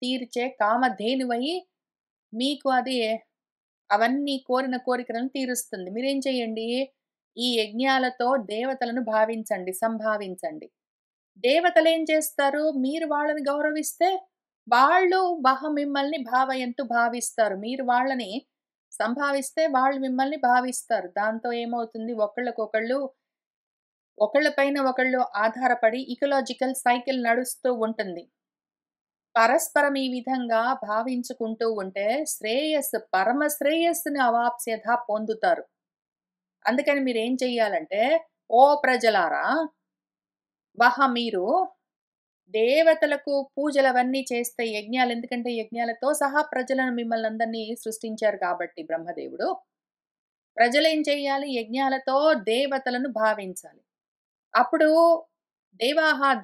తీర్చే కామధేనువై మీకు అది అవన్నీ కోరిన కోరికలను తీరుస్తుంది. మీరేం చేయండి? ఈ యజ్ఞాలతో దేవతలను భావించండి, సంభావించండి. దేవతలేం చేస్తారు? మీరు వాళ్ళని గౌరవిస్తే, వాళ్ళు మిమ్మల్ని భావయంతు భావిస్తారు. మీరు వాళ్ళని సంభావిస్తే, వాళ్ళు మిమ్మల్ని భావిస్తారు. దాంతో ఏమవుతుంది? ఒకళ్ళకొకళ్ళు ఒకళ్ళ పైన ఒకళ్ళు ఆధారపడి ఇకలాజికల్ సైకిల్ నడుస్తూ ఉంటుంది. పరస్పరం ఈ విధంగా భావించుకుంటూ ఉంటే పరమ శ్రేయస్సుని అవాప్స్యథ పొందుతారు. అందుకని మీరేం చెయ్యాలంటే, ఓ ప్రజలారా! మీరు దేవతలకు పూజలవన్నీ చేస్తే యజ్ఞాలు ఎందుకంటే యజ్ఞాలతో సహా ప్రజలను మిమ్మల్నందరినీ సృష్టించారు కాబట్టి బ్రహ్మదేవుడు. ప్రజలేం చెయ్యాలి? యజ్ఞాలతో దేవతలను భావించాలి. అప్పుడు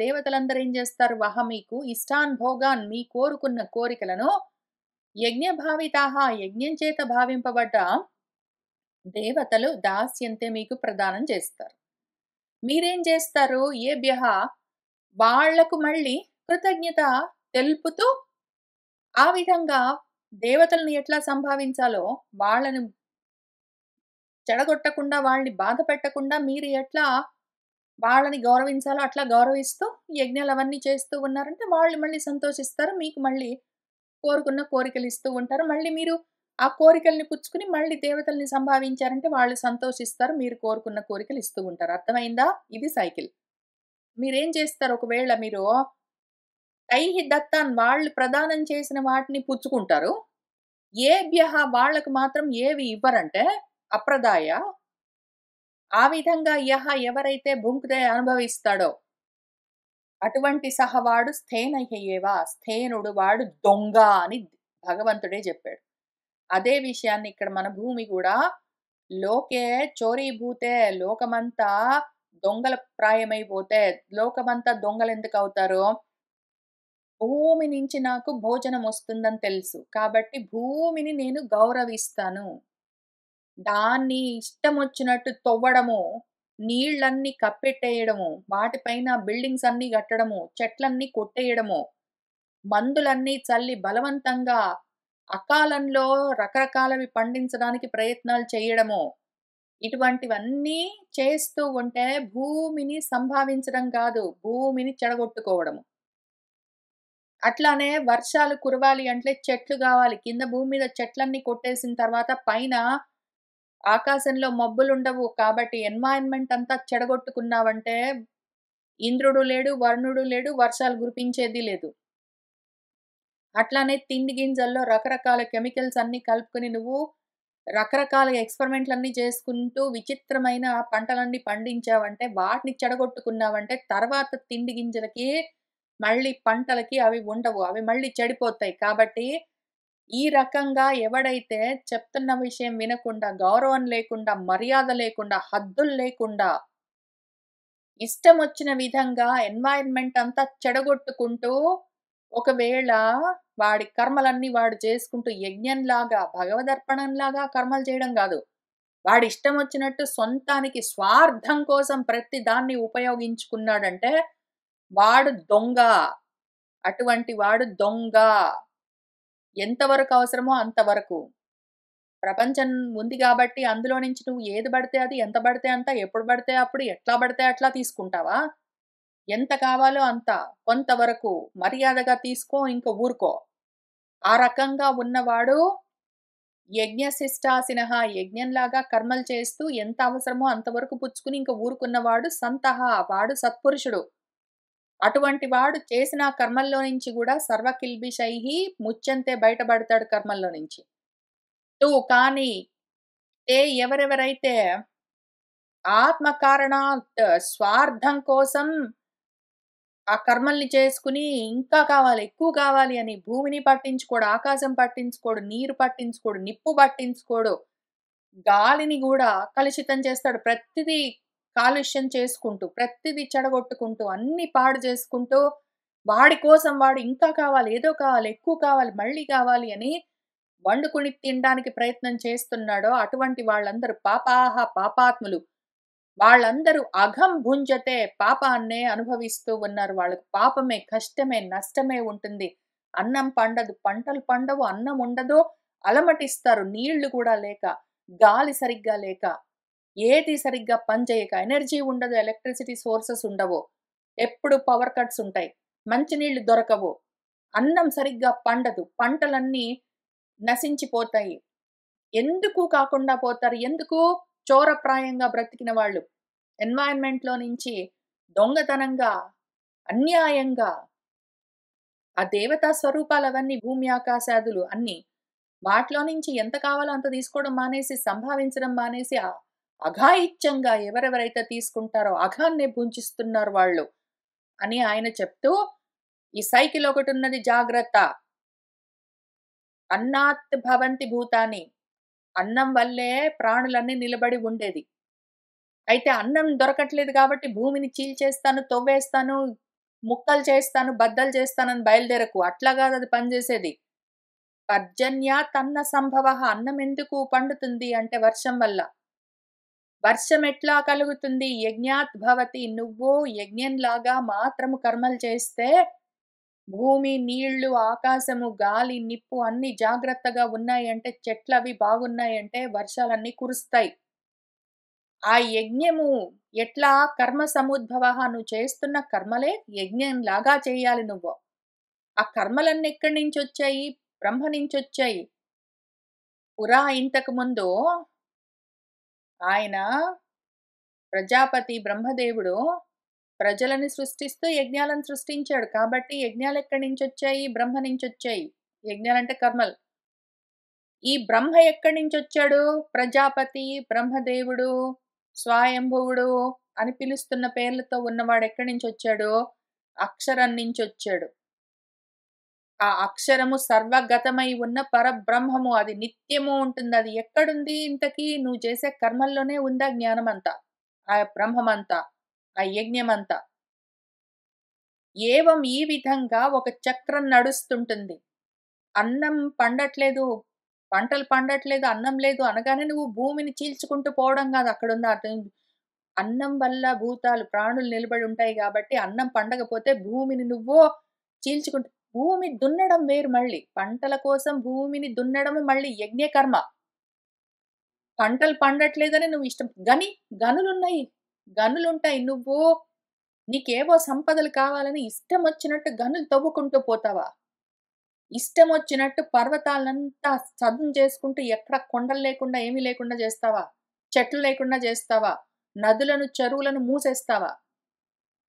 దేవతలందరూ ఏం చేస్తారు? మీకు ఇష్టాన్ భోగాన్ మీ కోరుకున్న కోరికలను యజ్ఞ భావితాహ యజ్ఞం చేత భావింపబడ్డ దేవతలు దాస్యంతే మీకు ప్రదానం చేస్తారు. మీరేం చేస్తారు? ఏభ్యః వాళ్లకు మళ్ళీ కృతజ్ఞత తెలుపుతూ ఆ విధంగా దేవతలను ఎట్లా సంభావించాలో వాళ్ళని చెడగొట్టకుండా, వాళ్ళని బాధ పెట్టకుండా మీరు ఎట్లా వాళ్ళని గౌరవించాలో అట్లా గౌరవిస్తూ యజ్ఞాలవన్నీ చేస్తూ ఉన్నారంటే వాళ్ళు మళ్ళీ సంతోషిస్తారు. మీకు మళ్ళీ కోరుకున్న కోరికలిస్తూ ఉంటారు. మళ్ళీ మీరు ఆ కోరికల్ని పుచ్చుకొని మళ్ళీ దేవతల్ని సంభావించారంటే వాళ్ళు సంతోషిస్తారు. మీరు కోరుకున్న కోరికలు ఇస్తూ ఉంటారు. అర్థమైందా? ఇది సైకిల్. మీరేం చేస్తారు ఒకవేళ మీరు తైహి దత్తాన్ వాళ్ళు ప్రదానం చేసిన వాటిని పుచ్చుకుంటారు. ఏభ్యః వాళ్ళకు మాత్రం ఏవి ఇవ్వరంటే అప్రదాయ ఆ విధంగా ఎవరైతే భుంక్తే అనుభవిస్తాడో అటువంటి సహవాడు స్థేనహ్యేవ స్థేనుడు వాడు దొంగ అని భగవంతుడే చెప్పాడు. అదే విషయాన్ని ఇక్కడ మన భూమి కూడా లోకే చోరీభూతే లోకమంతా దొంగల ప్రాయమైపోతే లోకమంతా దొంగలెందుకు అవుతారు? భూమి నుంచి నాకు భోజనం వస్తుందని తెలుసు. కాబట్టి భూమిని నేను గౌరవిస్తాను. దాన్ని ఇష్టమొచ్చినట్టు తవ్వడము, నీళ్ళన్నీ కప్పెట్టేయడము, వాటిపైన బిల్డింగ్స్ అన్నీ కట్టడము, చెట్లన్నీ కొట్టేయడము, మందులన్నీ చల్లి బలవంతంగా అకాలంలో రకరకాలవి పండించడానికి ప్రయత్నాలు చేయడము. ఇటువంటివన్నీ చేస్తూ ఉంటే భూమిని సంభావించడం కాదు, భూమిని చెడగొట్టుకోవడము. అట్లానే వర్షాలు కురవాలి అంటే చెట్లు గావాలి. కింద భూమి మీద చెట్లన్నీ కొట్టేసిన తర్వాత పైన ఆకాశంలో మబ్బులుండవు. కాబట్టి ఎన్వైర్న్‌మెంట్ అంతా చెడగొట్టుకున్నావంటే ఇంద్రుడు లేడు, వరుణుడు లేడు, వర్షాలు కురిపించేది లేదు. అట్లానే తిండి గింజల్లో రకరకాల కెమికల్స్ అన్నీ కలుపుకొని నువ్వు రకరకాల ఎక్స్‌పెరిమెంట్‌లన్నీ చేసుకుంటూ విచిత్రమైన పంటలన్నీ పండించావంటే, వాటిని చెడగొట్టుకున్నావంటే తర్వాత తిండి గింజలకి, మళ్ళీ పంటలకి అవి ఉండవు. అవి మళ్ళీ చెడిపోతాయి. కాబట్టి ఈ రకంగా ఎవడైతే చెప్తున్న విషయం వినకుండా, గౌరవం లేకుండా, మర్యాద లేకుండా, హద్దులు లేకుండా, ఇష్టమొచ్చిన విధంగా ఎన్వైర్న్‌మెంట్ అంతా చెడగొట్టుకుంటూ, ఒకవేళ వాడి కర్మలన్నీ వాడు చేసుకుంటూ యజ్ఞంలాగా, భగవదర్పణంలాగా కర్మలు చేయడం గాదు. వాడిష్టమొచ్చినట్టు సొంతానికి స్వార్థం కోసం ప్రతి దాన్ని ఉపయోగించుకున్నాడంటే, వాడు దొంగ. అటువంటి వాడు దొంగ. ఎంతవరకు అవసరమో అంతవరకు. ప్రపంచం ఉంది గాబట్టి అందులో నుంచి నువ్వు ఏది బడితే అది, ఎంత బడితే అంత, ఎప్పుడు బడితే అప్పుడు, ఎట్లా బడితే అట్లా తీసుకుంటావా? ఎంత కావాలో అంత. కొంతవరకు మర్యాదగా తీసుకో ఇంక ఊరుకో. ఆ రకంగా ఉన్నవాడు యజ్ఞశిష్టాసినః యజ్ఞంలాగా కర్మలు చేస్తూ ఎంత అవసరమో అంతవరకు పుచ్చుకుని ఇంక ఊరుకున్నవాడు సంతః వాడు సత్పురుషుడు. అటువంటి వాడు చేసిన కర్మల్లో నుంచి గూడా సర్వకిల్బిషైః ముచ్యంతే బయటపడతాడు కర్మల్లో నుంచి. కానీ ఎవరెవరైతే ఆత్మ కారణాత్ స్వార్థం కోసం ఆ కర్మల్ని చేసుకుని ఇంకా కావాలి, ఎక్కువ కావాలి అని భూమిని పట్టించుకోడు, ఆకాశం పట్టించుకోడు, నీరు పట్టించుకోడు, నిప్పు పట్టించుకోడు. గాలిని గూడా కలుషితం చేస్తాడు. ప్రతిదీ కాలుష్యం చేసుకుంటూ, ప్రతిదీ చెడగొట్టుకుంటూ, అన్నీ పాడు చేసుకుంటూ, వాడి కోసం వాడు ఇంకా కావాలి, ఏదో కావాలి, ఎక్కువ కావాలి, మళ్ళీ కావాలి అని వండుకుని తినడానికి ప్రయత్నం చేస్తున్నాడో అటువంటి వాళ్ళందరూ పాపాహ పాపాత్ములు. వాళ్ళందరూ అఘం భుంజతే పాపాన్నే అనుభవిస్తూ ఉన్నారు. వాళ్ళకి పాపమే, కష్టమే, నష్టమే ఉంటుంది. అన్నం పండదు, పంటలు పండవు, అన్నం ఉండదు, అలమటిస్తారు. నీళ్లు కూడా లేక, గాలి సరిగ్గా లేక, ఏది సరిగ్గా పనిచేయక, ఎనర్జీ ఉండదు, ఎలక్ట్రిసిటీ సోర్సెస్ ఉండవు. ఎప్పుడు పవర్ కట్స్ ఉంటాయి. మంచినీళ్లు దొరకవు. అన్నం సరిగ్గా పండదు. పంటలన్నీ నశించిపోతాయి. ఎందుకు కాకుండా పోతారు? ఎందుకు? చోరప్రాయంగా బ్రతికిన వాళ్ళు. ఎన్వైరన్‌మెంట్‌లో నుంచి దొంగతనంగా, అన్యాయంగా ఆ దేవతా స్వరూపాలవన్నీ భూమి, ఆకాశాదులు అన్నీ. వాటిలో నుంచి ఎంత కావాలో అంత తీసుకోవడం మానేసి, సంభావించడం మానేసి అఘాయిత్యంగా ఎవరెవరైతే తీసుకుంటారో అఘాన్నే భుంజిస్తున్నారు వాళ్ళు అని ఆయన చెప్తూ, ఈ సైకిల్ ఒకటున్నది జాగ్రత్త. అన్నాత్ భవంతి భూతాని. అన్నం వల్లే ప్రాణులన్నీ నిలబడి ఉండేది. అయితే అన్నం దొరకట్లేదు కాబట్టి భూమిని చీల్చేస్తాను, తవ్వేస్తాను, ముక్కలు చేస్తాను, బద్దలు చేస్తానని బయలుదేరకు. అట్లా కాదు అది పనిచేసేది. పర్జన్యాత్ అన్న సంభవః. అన్నం ఎందుకు పండుతుంది అంటే వర్షం వల్ల. వర్షం ఎట్లా కలుగుతుంది? యజ్ఞాత్ భవతి. నువ్వు యజ్ఞంలాగా మాత్రము కర్మలు చేస్తే భూమి, నీళ్లు, ఆకాశము, గాలి, నిప్పు అన్నీ జాగ్రత్తగా ఉన్నాయంటే, చెట్లవి బాగున్నాయంటే వర్షాలన్నీ కురుస్తాయి. ఆ యజ్ఞము ఎట్లా కర్మ సముద్భవః. నువ్వు చేస్తున్న కర్మలే యజ్ఞంలాగా చేయాలి నువ్వు. ఆ కర్మలన్నీ ఎక్కడి నుంచొచ్చాయి? బ్రహ్మ నుంచొచ్చాయి. ఇంతకు ముందు ఆయన ప్రజాపతి బ్రహ్మదేవుడు ప్రజలని సృష్టిస్తూ యజ్ఞాలను సృష్టించాడు. కాబట్టి యజ్ఞాలెక్కడి నుంచొచ్చాయి? బ్రహ్మ నుంచొచ్చాయి. యజ్ఞాలంటే కర్మలు. ఈ బ్రహ్మ ఎక్కడి నుంచొచ్చాడు? ప్రజాపతి, బ్రహ్మదేవుడు, స్వయంభువుడు అని పిలుస్తున్న పేర్లతో ఉన్నవాడు ఎక్కడి నుంచొచ్చాడు? అక్షరం నుంచొచ్చాడు. ఆ అక్షరము సర్వగతమై ఉన్న పరబ్రహ్మము. అది నిత్యము ఉంటుంది. అది ఎక్కడుంది ఇంతకీ? నువ్వు చేసే కర్మల్లోనే ఉందా జ్ఞానమంతా, ఆ బ్రహ్మమంతా, ఆ యజ్ఞమంతా. ఏవం ఈ విధంగా ఒక చక్రం నడుస్తుంటుంది. అన్నం పండట్లేదు, పంటలు పండట్లేదు, అన్నం లేదు అనగానే నువ్వు భూమిని చీల్చుకుంటూ పోవడం గాదు అక్కడున్న అర్థం. అన్నం వల్ల భూతాలు, ప్రాణులు నిలబడి ఉంటాయి గాబట్టి, అన్నం పండకపోతే భూమిని నువ్వు చీల్చుకుంటూ భూమి దున్నడం వేరు మళ్ళీ. పంటల కోసం భూమిని దున్నడము మళ్ళీ యజ్ఞకర్మ. పంటలు పండట్లేదని నువ్వు ఇష్టం గనులున్నాయి. గనులుంటాయి. నీకేవో సంపదలు కావాలని ఇష్టమొచ్చినట్టు గనులు తవ్వుకుంటూ పోతావా? ఇష్టమొచ్చినట్టు పర్వతాలనంతా చదును చేసుకుంటూ ఎక్కడ కొండలు లేకుండా, ఏమీ లేకుండా చేస్తావా? చెట్లు లేకుండా చేస్తావా? నదులను, చెరువులను మూసేస్తావా?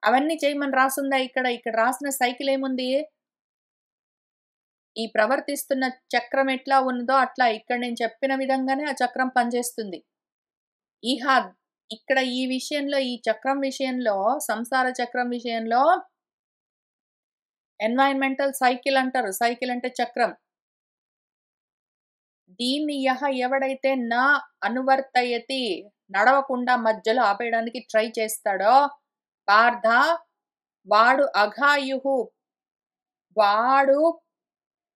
అవన్నీ చేయమని రాసుందా ఇక్కడ? ఇక్కడ రాసిన సైకిల్ ఏముంది? ఈ ప్రవర్తిస్తున్న చక్రం ఎట్లా ఉన్నదో అట్లా ఇక్కడ నేను చెప్పిన విధంగానే ఆ చక్రం పనిచేస్తుంది. ఇహ ఇక్కడ ఈ విషయంలో, ఈ చక్రం విషయంలో, సంసార చక్రం విషయంలో ఎన్వైర్న్‌మెంటల్ సైకిల్ అంటారు. సైకిల్ అంటే చక్రం. దీన్ని ఎవడైతే అనువర్తయతి నడవకుండా మధ్యలో ఆపేయడానికి ట్రై చేస్తాడో పార్థ వాడు అఘాయుహు. వాడు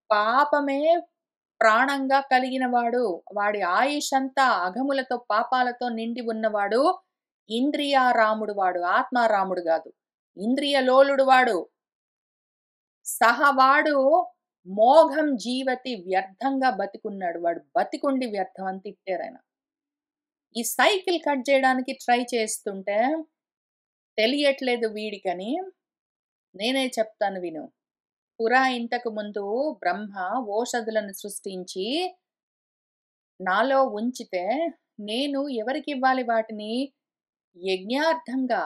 పాపమే ప్రాణంగా కలిగిన వాడు. వాడి ఆయుషంతా అఘములతో, పాపాలతో నిండి ఉన్నవాడు. ఇంద్రియారాముడు వాడు. ఆత్మారాముడు గాదు. ఇంద్రియ లోలుడు వాడు. వాడు మోఘం జీవతి. వ్యర్థంగా బతికున్నాడు. వాడు బతికుండి వ్యర్థం అని తిట్టారాయన. ఈ సైకిల్ కట్ చేయడానికి ట్రై చేస్తుంటే తెలియట్లేదు వీడికని నేనే చెప్తాను విను. ఇంతకు ముందు బ్రహ్మ ఓషధులను సృష్టించి నాలో ఉంచితే నేను ఎవరికివ్వాలి వాటిని? యజ్ఞార్థంగా,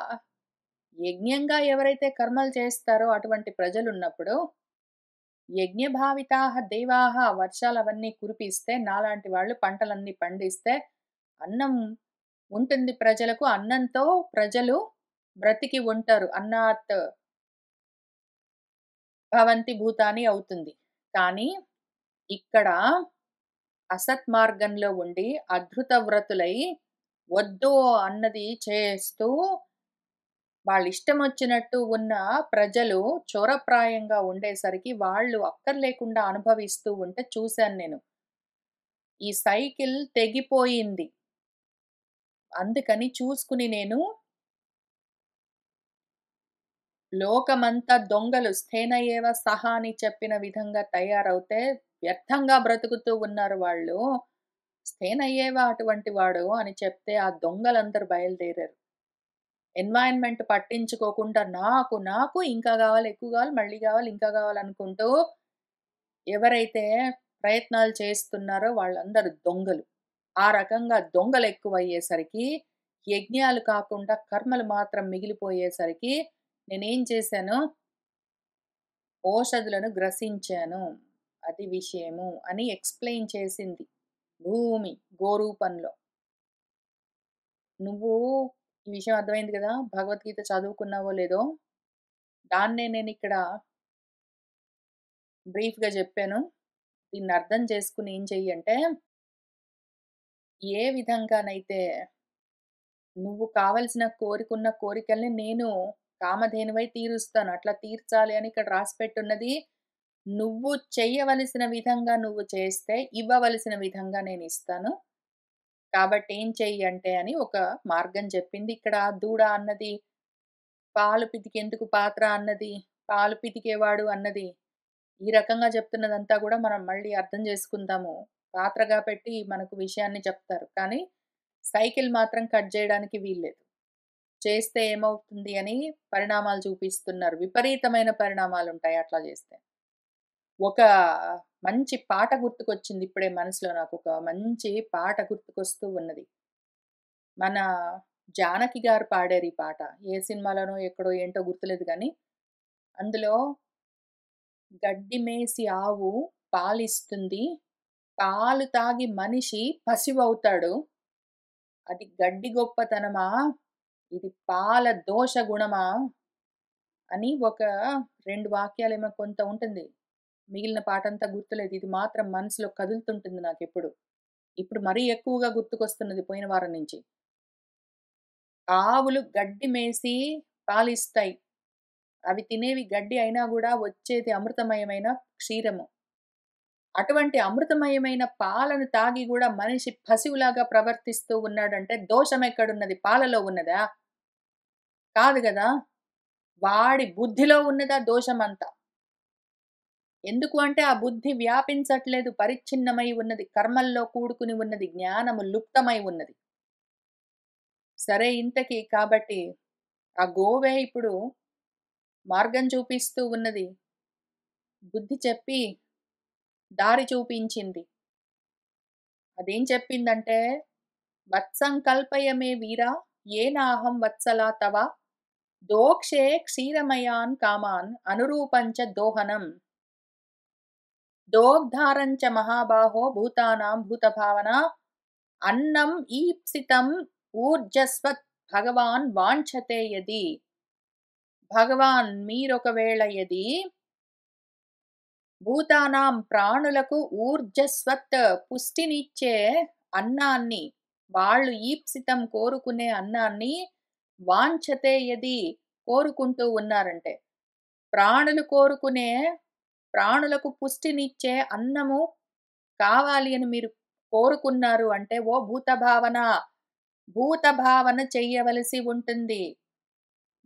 యజ్ఞంగా ఎవరైతే కర్మలు చేస్తారో అటువంటి ప్రజలున్నప్పుడు, యజ్ఞభావితాః దేవాః వర్షాలవన్నీ కురిపిస్తే, నాలాంటి వాళ్ళు పంటలన్నీ పండిస్తే, అన్నం ఉంటుంది ప్రజలకు. అన్నంతో ప్రజలు బ్రతికి ఉంటారు. అన్నాత్ భవంతి భూతాని అవుతుంది. కానీ ఇక్కడ అసత్ మార్గంలో ఉండి అధృత వ్రతులై వద్దు అన్నది చేస్తూ వాళ్ళిష్టమొచ్చినట్టు ఉన్న ప్రజలు చోరప్రాయంగా ఉండేసరికి వాళ్ళు అక్కర్లేకుండా అనుభవిస్తూ ఉంటే చూశాను నేను. ఈ సైకిల్ తెగిపోయింది. అందుకని చూసుకుని నేను లోకమంతా దొంగలు స్థేన ఏవ సహా అని చెప్పిన విధంగా తయారవుతే వ్యర్థంగా బ్రతుకుతూ ఉన్నారు వాళ్ళు. స్థేన ఏవ అటువంటి వాడు అని చెప్తే ఆ దొంగలందరూ బయలుదేరారు. ఎన్వైర్న్‌మెంట్ పట్టించుకోకుండా నాకు, నాకు ఇంకా గావాలి, ఎక్కువ గావాలి, మళ్ళీ గావాలి, ఇంకా గావాలనుకుంటూ ఎవరైతే ప్రయత్నాలు చేస్తున్నారో వాళ్ళందరూ దొంగలు. ఆ రకంగా దొంగలెక్కువయ్యేసరికి యజ్ఞాలు కాకుండా కర్మలు మాత్రం మిగిలిపోయేసరికి నేనేం చేశాను, ఓషధులను గ్రసించాను. అది విషయము అని ఎక్స్‌ప్లెయిన్ చేసింది భూమి గోరూపంలో. నువ్వు ఈ విషయం అర్థమైంది గదా! భగవద్గీత చదువుకున్నావో లేదో, దాన్నే నేనిక్కడ బ్రీఫ్‌గా జెప్పాను. దీన్ని అర్థం చేసుకొని ఏం చెయ్యంటే, ఏ విధంగానైతే నువ్వు కావలసిన కోరికున్న కోరికల్ని నేను కామధేనువై తీరుస్తాను. అట్లా తీర్చాలి అని ఇక్కడ రాసిపెట్టున్నది. నువ్వు చెయ్యవలసిన విధంగా నువ్వు చేస్తే, ఇవ్వవలసిన విధంగా నేనిస్తాను. కాబట్టి ఏం చెయ్యి అంటే అని ఒక మార్గం చెప్పింది. ఇక్కడ దూడ అన్నది, పాలు పితికేందుకు పాత్ర అన్నది, పాలు పితికేవాడు అన్నది, ఈ రకంగా చెప్తున్నదంతా గూడా మనం మళ్ళీ అర్థం చేసుకుందాము. పాత్రగా పెట్టి మనకు విషయాన్ని చెప్తారు. కానీ సైకిల్ మాత్రం కట్ జేయడానికి వీల్లేదు. చేస్తే ఏమవుతుంది అని పరిణామాలు చూపిస్తున్నారు. విపరీతమైన పరిణామాలుంటాయి అట్లా చేస్తే. ఒక మంచి పాట గుర్తుకొచ్చింది ఇప్పుడే మనసులో నాకొక మంచి పాట గుర్తుకొస్తూ ఉన్నది. మన 'జానకి' గారు పాడారు ఈ పాట. ఏ సినిమాలోనో ఎక్కడో ఏంటో గుర్తులేదు గానీ, అందులో గడ్డి మేసి ఆవు పాలిస్తుంది. పాలు తాగి మనిషి పశువవుతాడు. అది గడ్డి గొప్పతనమా? ఇది పాల దోష గుణమా? అని ఒక 2 వాక్యాలేమో కొంత ఉంటుంది. మిగిలిన పాటంతా గుర్తులేదు. ఇది మాత్రం మనసులో కదులుతుంటుంది నాకెప్పుడు. ఇప్పుడు మరీ ఎక్కువగా గుర్తుకొస్తున్నది పోయిన వారం నుంచి. ఆవులు గడ్డి మేసి పాలిస్తాయి. అవి తినేవి గడ్డి అయినా గూడా వచ్చేది అమృతమయమైన క్షీరము. అటువంటి అమృతమయమైన పాలను తాగి గూడా మనిషి పశువులాగా ప్రవర్తిస్తూ ఉన్నాడంటే దోషమెక్కడున్నది? పాలలో ఉన్నదా? కాదు గదా! వాడి బుద్ధిలో ఉన్నదా దోషమంతా. ఎందుకు అంటే ఆ బుద్ధి వ్యాపించట్లేదు. పరిచ్ఛిన్నమై ఉన్నది. కర్మల్లో కూడుకుని ఉన్నది. జ్ఞానము లుప్తమై ఉన్నది. సరే ఇంతకి కాబట్టి ఆ గోవే ఇప్పుడు మార్గం చూపిస్తూ ఉన్నది. బుద్ధి చెప్పి దారి చూపించింది. అదేం చెప్పిందంటే, "వత్సం కల్పయ మే వీరా ఏనాహం వత్సలా తవ దోక్షే క్షీరమయాన్ కామాన్ అనురూపంచ దోహనం దోగ్ధారంచ మహాబాహో భూతానాం భూతభావన అన్నం ఈప్సితం ఊర్జస్వత్ భగవాన్ వాంఛతే యది." భగవాన్ మీరొకవేళ యది భూతానాం ప్రాణులకు ఊర్జస్వత్ పుష్టినిచ్చే అన్నాన్ని, వాళ్ళు ఈప్సితం కోరుకునే అన్నాన్ని వాంఛతే యది కోరుకుంటూ ఉన్నారంటే, ప్రాణులు కోరుకునే ప్రాణులకు పుష్టినిచ్చే అన్నము కావాలి అని మీరు కోరుకున్నారు అంటే, ఓ భూత భావన, భూత భావన చెయ్యవలసి ఉంటుంది.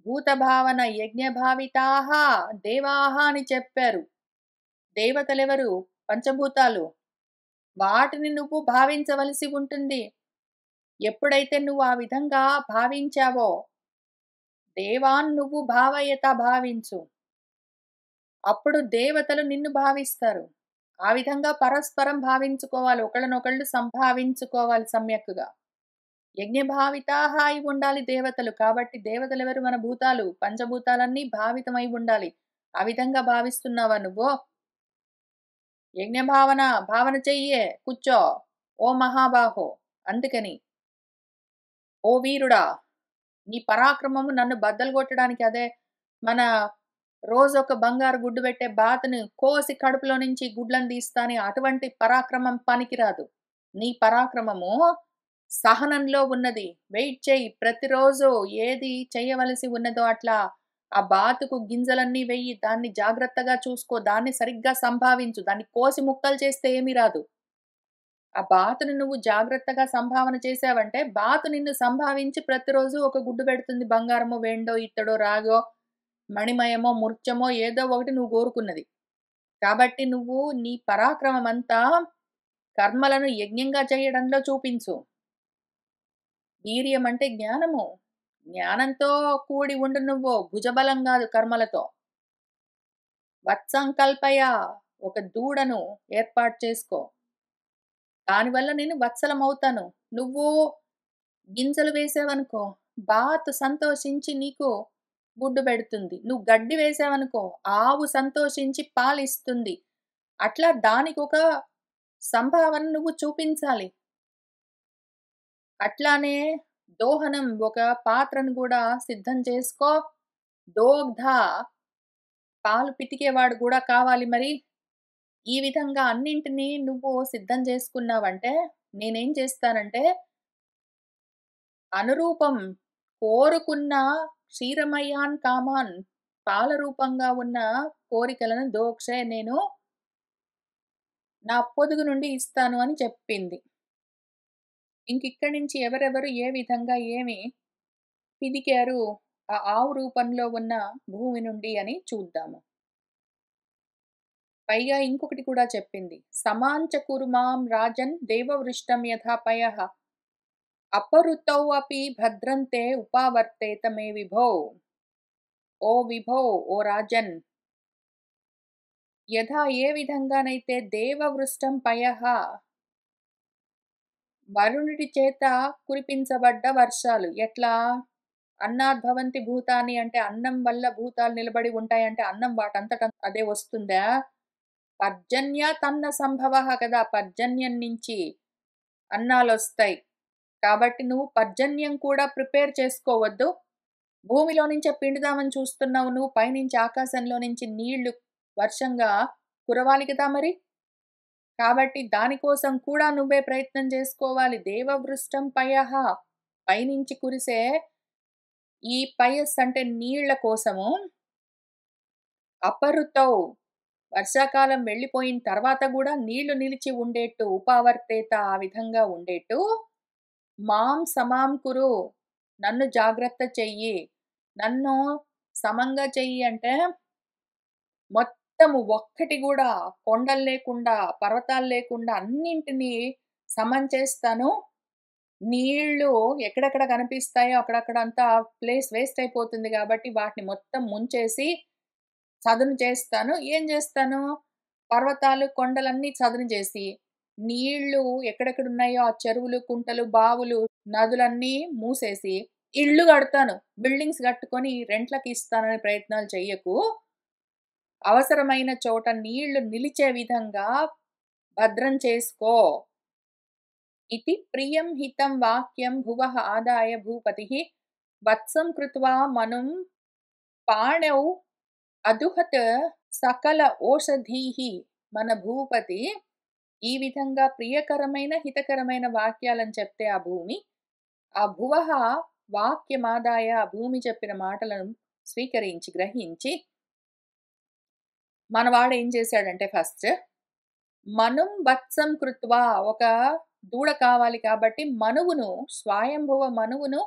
భూత భావన యజ్ఞభావితాః దేవాః అని చెప్పారు. దేవతలెవరు? పంచభూతాలు. వాటిని నువ్వు భావించవలసి ఉంటుంది. ఎప్పుడైతే నువ్వు ఆ విధంగా భావించావో, దేవాన్ నువ్వు భావయత భావించు. అప్పుడు దేవతలు నిన్ను భావిస్తారు. ఆ విధంగా పరస్పరం భావించుకోవాలి. ఒకళ్ళనొకళ్ళు సంభావించుకోవాలి సమ్యక్కుగా. యజ్ఞభావితాహ అయి ఉండాలి దేవతలు. కాబట్టి దేవతలెవరు? మన భూతాలు. పంచభూతాలన్నీ భావితమై ఉండాలి. ఆ విధంగా భావిస్తున్నావా నువ్వు? యజ్ఞ భావన, భావన చెయ్యే. కూర్చో. ఓ మహాబాహో! అందుకని, ఓ వీరుడా! నీ పరాక్రమము నన్ను బద్దలు గొట్టడానికి అదే మన రోజొక బంగారు గుడ్డు పెట్టే బాతుని కోసి కడుపులో నుంచి గుడ్లను తీస్తా అని అటువంటి పరాక్రమం పనికిరాదు. నీ పరాక్రమము సహనంలో ఉన్నది. వెయిట్ చెయ్యి. ప్రతిరోజు ఏది చెయ్యవలసి ఉన్నదో అట్లా ఆ బాతుకు గింజలన్నీ వెయ్యి. దాన్ని జాగ్రత్తగా చూసుకో. దాన్ని సరిగ్గా సంభావించు. దాన్ని కోసి ముక్కలు చేస్తే ఏమీ రాదు. ఆ బాతుని నువ్వు జాగ్రత్తగా సంభావన చేశావంటే, బాతు నిన్ను సంభావించి ప్రతిరోజు ఒక గుడ్డు పెడుతుంది. బంగారమో, వెండో, ఇత్తడో, రాగో, మణిమయమో, ముత్యమో ఏదో ఒకటి నువ్వు కోరుకున్నది. కాబట్టి నువ్వు నీ పరాక్రమమంతా కర్మలను యజ్ఞంగా చేయడంలో చూపించు. వీర్యం అంటే జ్ఞానము. జ్ఞానంతో కూడి ఉండు నువ్వు. భుజబలం గాదు కర్మలతో. వత్సంకల్పయ ఒక దూడను ఏర్పాటు చేసుకో. దానివల్ల నేను వత్సలమవుతాను. నువ్వు గింజలు వేసావనుకో, బాతు సంతోషించి నీకు గుడ్డు పెడుతుంది. నువ్వు గడ్డి వేసావనుకో, ఆవు సంతోషించి పాలిస్తుంది. అట్లా దానికొక సంభావన నువ్వు చూపించాలి. అట్లానే దోహనం ఒక పాత్రను గూడా సిద్ధం చేసుకో. దోగ్ధ పాలు పితికేవాడు గూడా కావాలి మరి. ఈ విధంగా అన్నింటిని నువ్వు సిద్ధం చేసుకున్నావంటే, నేనేం చేస్తానంటే అనురూపం కోరుకున్న క్షీరమయాన్ కామాన్ పాల రూపంగా ఉన్న కోరికలను దోక్షే నేను నా పొదుగు నుండి ఇస్తాను అని చెప్పింది. ఇంకిక్కడి నుంచి ఎవరెవరు ఏ విధంగా ఏమి పిదికారు ఆ ఆవు రూపంలో ఉన్న భూమి నుండి అని చూద్దాము. పైగా ఇంకొకటి కూడా చెప్పింది. సమాంచ కురుమాం రాజన్ దేవవృష్టం యథా పయః అపరుతౌ అపి భద్రంతే ఉపావర్తేత మే విభో. ఓ విభో! ఓ రాజన్! యథా ఏ విధంగానైతే దేవవృష్టం పయః వరుణుడి చేత కురిపించబడ్డ వర్షాలు. ఎట్లా? అన్నాద్భవంతి భూతాని అంటే అన్నం వల్ల భూతాలు నిలబడి ఉంటాయంటే అన్నం వాటంతట అదే వస్తుందా? పర్జన్యాతన్న సంభవః కదా! పర్జన్యం నుంచి అన్నాలొస్తాయి. కాబట్టి నువ్వు పర్జన్యం కూడా ప్రిపేర్ చేసుకోవద్దు. భూమిలో నుంచే పిండుదామని చూస్తున్నావు నువ్వు. పైనుంచి ఆకాశంలో నుంచి నీళ్లు వర్షంగా కురవాలి కదా మరి. కాబట్టి దానికోసం కూడా నువ్వే ప్రయత్నం చేసుకోవాలి. దేవవృష్టం పయః పైనుంచి కురిసే ఈ పయస్ అంటే నీళ్ల కోసము అపరుతౌ వర్షాకాలం వెళ్ళిపోయిన తర్వాత గూడా నీళ్లు నిలిచి ఉండేట్టు ఉపావర్తేత ఆ విధంగా ఉండేట్టు మాం సమాం కురు నన్ను జాగ్రత్త చెయ్యి. నన్ను సమంగా చెయ్యి అంటే మొత్తము ఒక్కటి గూడా కొండలు లేకుండా, పర్వతాలు లేకుండా అన్నింటిని సమం చేస్తాను. నీళ్ళు ఎక్కడెక్కడ కనిపిస్తాయో అక్కడక్కడంతా ప్లేస్ వేస్ట్ అయిపోతుంది గాబట్టి వాటిని మొత్తం ముంచేసి చదును చేస్తాను. ఏం జేస్తాను? పర్వతాలు, కొండలన్నీ చదును జేసి, నీళ్ళు ఎక్కడెక్కడున్నాయో ఆ చెరువులు, కుంటలు, బావులు, నదులన్నీ మూసేసి, ఇళ్ళు గడతాను. బిల్డింగ్స్ గట్టుకొని రెంట్లకి ఇస్తాననే ప్రయత్నాలు చెయ్యకు. అవసరమైన చోట నీళ్లు నిలిచే విధంగా భద్రం చేసుకో. ఇతి ప్రియం హితం వాక్యం భువః ఆదాయ భూపతిః వత్సం కృత్వా మనుం పాణౌ అదుహత్ సకల ఓషధీః. మన భూపతి ఈ విధంగా ప్రియకరమైన, హితకరమైన వాక్యాలను చెప్తే ఆ భూమి, ఆ భువః వాక్యమాదాయ ఆ భూమి చెప్పిన మాటలను స్వీకరించి, గ్రహించి మనవాడేం చేశాడంటే ఫస్ట్ మనుం వత్సం కృత్వా ఒక దూడ కావాలి కాబట్టి మనువును స్వయంభువ మనువును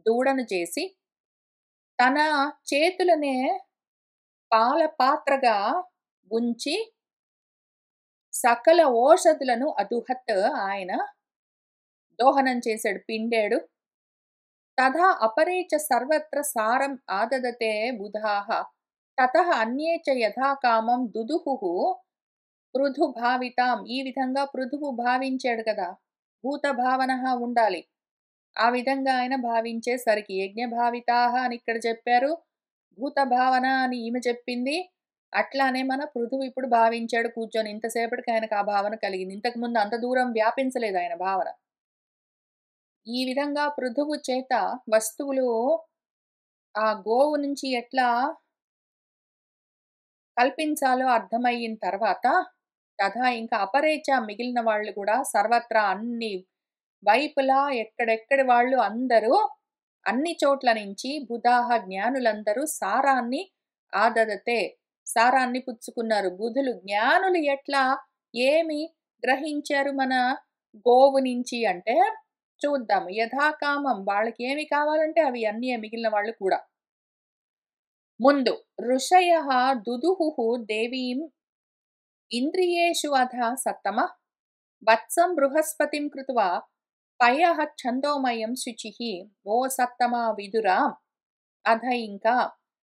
దూడను చేసి తన చేతులనే పాల పాత్రగా ఉంచి సకల ఓషధులను అదుహత్ ఆయన దోహనం చేశాడు, పిండాడు. తథా అపరే చ సర్వత్ర సారం ఆదదతే బుధాః తతః అన్యే చ యథా కామం దుదుహుః పృథు భావితాం, ఈ విధంగా పృథువు భావించాడు కదా! భూత భావనః ఉండాలి. ఆ విధంగా ఆయన భావించేసరికి యజ్ఞ భావితాః అని ఇక్కడ చెప్పారు. భూత భావన అని ఈమె చెప్పింది. అట్లానే మన పృథువు ఇప్పుడు భావించాడు కూర్చొని. ఇంతసేపటికి ఆయనకు ఆ భావన కలిగింది. ఇంతకుముందు అంత దూరం వ్యాపించలేదు ఆయన భావన. ఈ విధంగా పృథువు చేత వస్తువులు ఆ గోవు నుంచి ఎట్లా కల్పించాలో అర్థమయిన తర్వాత, తథా ఇంకా అపరేచ మిగిలిన వాళ్ళు కూడా సర్వత్రా అన్ని వైపులా ఎక్కడెక్కడి వాళ్ళు అందరూ అన్ని చోట్ల నుంచి బుధాహ జ్ఞానులందరూ సారాన్ని ఆదదతే, సారాన్ని పుచ్చుకున్నారు. బుధులు జ్ఞానులు ఎట్లా ఏమి గ్రహించారు మన గోవు నుంచి అంటే చూద్దాము. యథాకామం వాళ్ళకి ఏమి కావాలంటే అవి అన్నీ మిగిలిన వాళ్ళు కూడా. ముందు ఋషయః దుదుహుః దేవీం ఇంద్రియేషు అధ సత్తమః వత్సం బృహస్పతిం కృత్వా పయః ఛందోమయం శుచిః. ఓ సత్తమా విదురా, అధ ఇంకా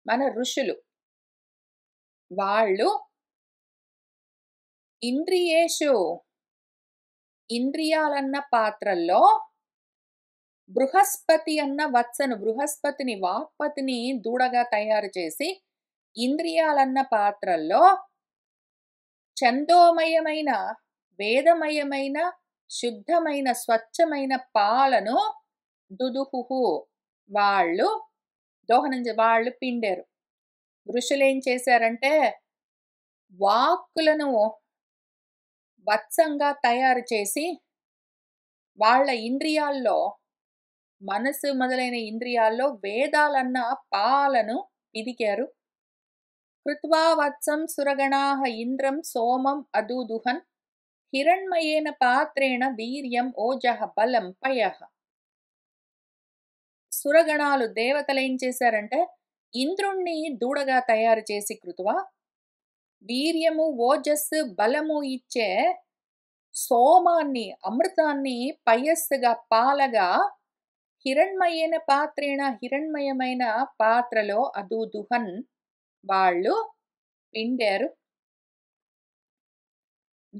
మన ఋషులు వాళ్ళు ఇంద్రియేషు, ఇంద్రియాలన్న పాత్రల్లో బృహస్పతి అన్న వత్సను, బృహస్పతిని వాక్పతిని దూడగా తయారు చేసి ఇంద్రియాలన్న పాత్రల్లో ఛందోమయమైన, వేదమయమైన, శుద్ధమైన, స్వచ్ఛమైన పాలను దుదుహుహు వాళ్ళు వాళ్ళు పిండారు. ఋషులేం చేశారంటే వాక్కులను వత్సంగా తయారు చేసి వాళ్ళ ఇంద్రియాల్లో, మనసు మొదలైన ఇంద్రియాల్లో వేదాలన్న పాలను పిదికారు. కృత్వా వత్సం సురగణాః ఇంద్రం సోమం అదూదుహన్ హిరణ్మయేన పాత్రేణ వీర్యం ఓజః బలం పయః. సురగణాలు దేవతలేం చేశారంటే ఇంద్రుణ్ణి దూడగా తయారు చేసి కృత్వా వీర్యము, ఓజస్సు, బలము ఇచ్చే సోమాన్ని, అమృతాన్ని పయస్సుగా, పాలగా హిరణ్మయేన పాత్రేణ, హిరణ్మయమైన పాత్రలో అదూదుహన్ వాళ్ళు పిండారు.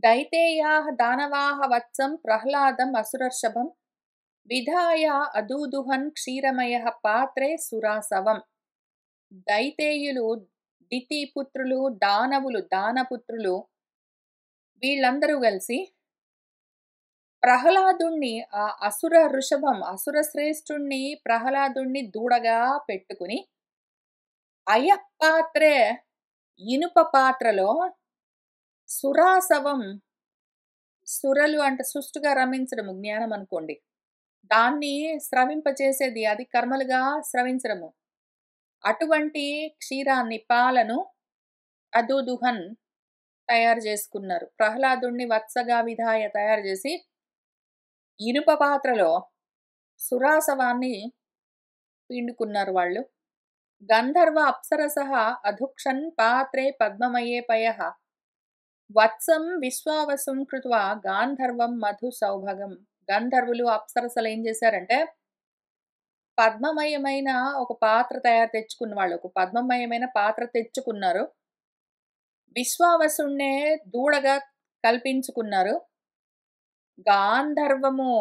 దైతేయాః దానవాః వత్సం ప్రహ్లాదం అసురర్షభం విధాయ అదూదుహన్ క్షీరమయః పాత్రే సురాసవం. దైతేయులు, దితిపుత్రులు, దానవులు, దానపుత్రులు వీళ్ళందరూ కలిసి ప్రహ్లాదుణ్ణి, ఆ అసుర ఋషభం, అసుర శ్రేష్ఠుణ్ణి ప్రహ్లాదుణ్ణి దూడగా పెట్టుకుని అయపాత్రే ఇనుప పాత్రలో సురాసవం, సురలు అంటే సుష్టుగా రమించడము, జ్ఞానం అనుకోండి. దాన్ని స్రవింపచేసేది, అది కర్మలుగా స్రవించడము. అటువంటి క్షీరాన్ని, పాలను అదూదుహన్ తయారు చేసుకున్నారు. ప్రహ్లాదుణ్ణి వత్సగా విధాయ తయారు చేసి ఇనుప పాత్రలో సురాసవాన్ని పిండుకున్నారు వాళ్ళు. గంధర్వ అప్సరసః అధుక్షన్ పాత్రే పద్మమయే పయః వత్సం విశ్వావసుం కృత్వా గాంధర్వం మధు సౌభగం. గంధర్వులు, అప్సరసలు ఏం చేశారంటే పద్మమయమైన ఒక పాత్ర తెచ్చుకున్న వాళ్ళు, ఒక పద్మమయమైన పాత్ర తెచ్చుకున్నారు. విశ్వావసుణ్ణే దూడగా కల్పించుకున్నారు. గాంధర్వము,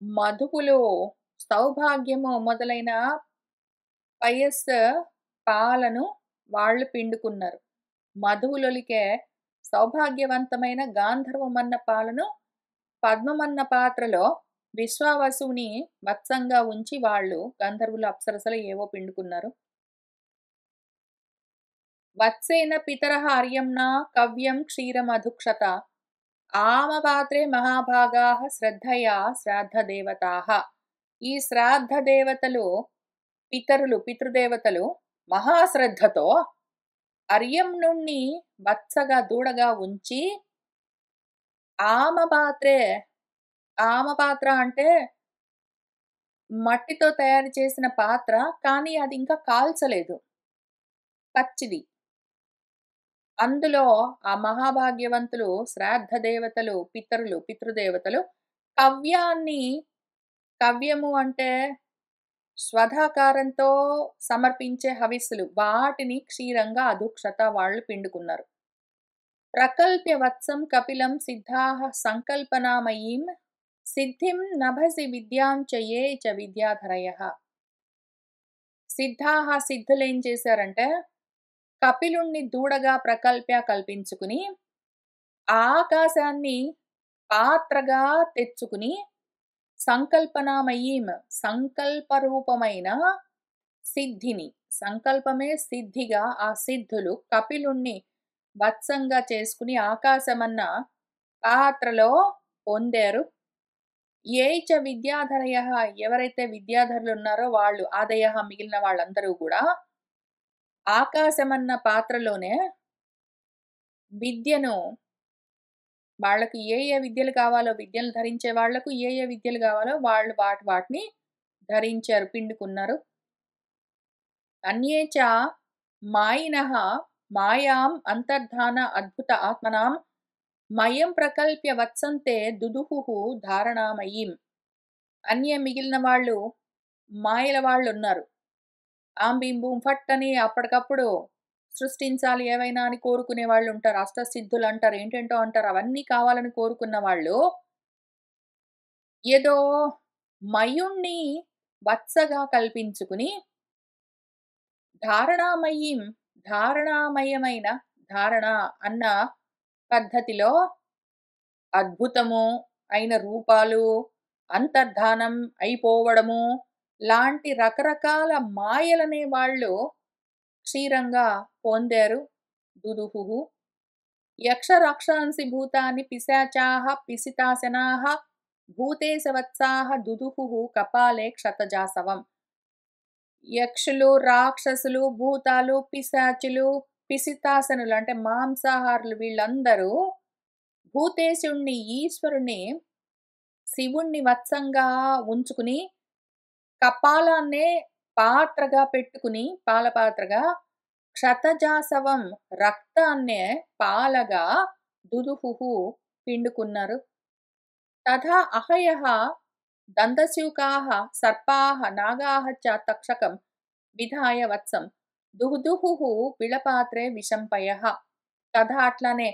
మధువులు, సౌభాగ్యము మొదలైన పయస్ పాలను వాళ్ళు పిండుకున్నారు. మధువులొలికే సౌభాగ్యవంతమైన గాంధర్వమన్న పాలను పద్మమన్న పాత్రలో విశ్వావసుని వత్సంగా ఉంచి వాళ్ళు గంధర్వులు, అప్సరసలు ఏవో పిండుకున్నారు. వత్సేన పితరః అర్యమ్నా కవ్యం క్షీరమధుక్షత ఆమపాత్రే మహాభాగాః శ్రద్ధయా శ్రాద్ధ దేవతాః. ఈ శ్రాద్ధ దేవతలు, పితృదేవతలు మహాశ్రద్ధతో అర్యమ్నుణ్ణి వత్సగా, దూడగా ఉంచి ఆమపాత్రే, ఆమపాత్ర అంటే మట్టితో తయారు చేసిన పాత్ర, కానీ అది ఇంకా కాల్చలేదు, పచ్చిది. అందులో ఆ మహాభాగ్యవంతులు, శ్రాద్ధ దేవతలు, పితృదేవతలు కవ్యాన్ని, కవ్యము అంటే స్వధాకారంతో సమర్పించే హవిస్సులు, వాటిని క్షీరంగా అధుక్షత వాళ్ళు పిండుకున్నారు. ప్రకల్ప్య వత్సం కపిలం సిద్ధాః సంకల్పనామయీం సిద్ధిం నభసి విద్యాం చ ఏ చ విద్యాధరయః. సిద్ధాః సిద్ధులేం చేశారంటే కపిలుణ్ణి దూడగా కల్పించుకుని ఆకాశాన్ని పాత్రగా తెచ్చుకుని సంకల్పనామయీం సంకల్పరూపమైన సిద్ధిని, సంకల్పమే సిద్ధిగా ఆ సిద్ధులు కపిలుణ్ణి వత్సంగా చేసుకుని ఆకాశమన్న పాత్రలో పొందారు. ఏ చ విద్యాధరయ, ఎవరైతే విద్యాధరులు ఉన్నారో వాళ్ళు, ఆదయ మిగిలిన వాళ్ళందరూ కూడా ఆకాశమన్న పాత్రలోనే విద్యను, వాళ్ళకి ఏ ఏ విద్యలు కావాలో విద్యలు ధరించే వాళ్లకు ఏ ఏ విద్యలు కావాలో వాళ్ళు వాటిని ధరించారు, పిండుకున్నారు. అన్యే చ మాయినః మాయాం అంతర్ధాన అద్భుత ఆత్మనాం మయం ప్రకల్ప్య వత్సంతే దుదుహుః ధారణామయీం. అన్య మిగిలిన వాళ్ళు మాయల వాళ్ళు ఉన్నారు. ఆంబీం బూం ఫట్ అని అప్పటికప్పుడు సృష్టించాలి ఏవైనా అని కోరుకునే వాళ్ళు ఉంటారు. అష్టసిద్ధులు అంటారు, ఏంటేంటో అంటారు. అవన్నీ కావాలని కోరుకున్న వాళ్ళు ఏదో మయుణ్ణి వత్సగా కల్పించుకుని ధారణామయీం, ధారణామయమైన, ధారణ అన్న పద్ధతిలో అద్భుతము అయిన రూపాలు, అంతర్ధానం అయిపోవడము లాంటి రకరకాల మాయలనే వాళ్ళు క్షీరంగా పొందారు. దుదుహుః. యక్ష రాక్షాంసి భూతాని పిశాచాః పిశితాసనాః భూతేశ వత్సాః దుదుహుః కపాలే క్షతజాసవం. యక్షులు, రాక్షసులు, భూతాలు, పిశాచులు, పిశితాసనులు అంటే మాంసాహారులు, వీళ్ళందరూ భూతేశుణ్ణి, ఈశ్వరుణ్ణి, శివుణ్ణి వత్సంగా ఉంచుకుని కపాలాన్నే పాత్రగా పెట్టుకుని, పాలపాత్రగా, క్షతజాసవం రక్తాన్నే పాలగా, దుదుహుః పిండుకున్నారు. తథా అహయః దంతస్యూకాః సర్పాః నాగాః చ తక్షకం విధాయ వత్సం దుహుదుహుః బిళపాత్రే విషంపయః. తథా అట్లానే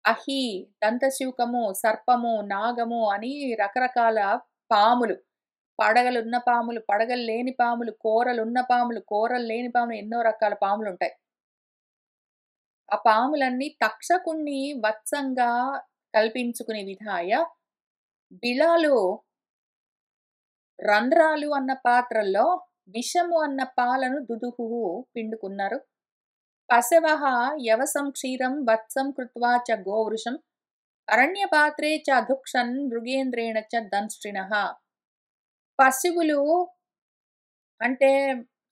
అహి, దంతస్యూకము, సర్పము, నాగము అని రకరకాల పాములు, పడగలున్న పాములు, పడగలు లేని పాములు, కూరలున్న పాములు, కూరలు లేని పాములు, ఎన్నో రకాల పాములు ఉంటాయి. ఆ పాములన్నీ తక్షకుణ్ణి వత్సంగా కల్పించుకునే విధాయ బిళాలు, రంధ్రాలు అన్న పాత్రల్లో విషము అన్న పాలను దుదుహుః పిండుకున్నారు. పశవః యవసం క్షీరం వత్సం కృత్వా చ గోవృషం అరణ్యపాత్రే చ అధుక్షన్ మృగేంద్రేణ చ దంష్ట్రిణః. పశువులు అంటే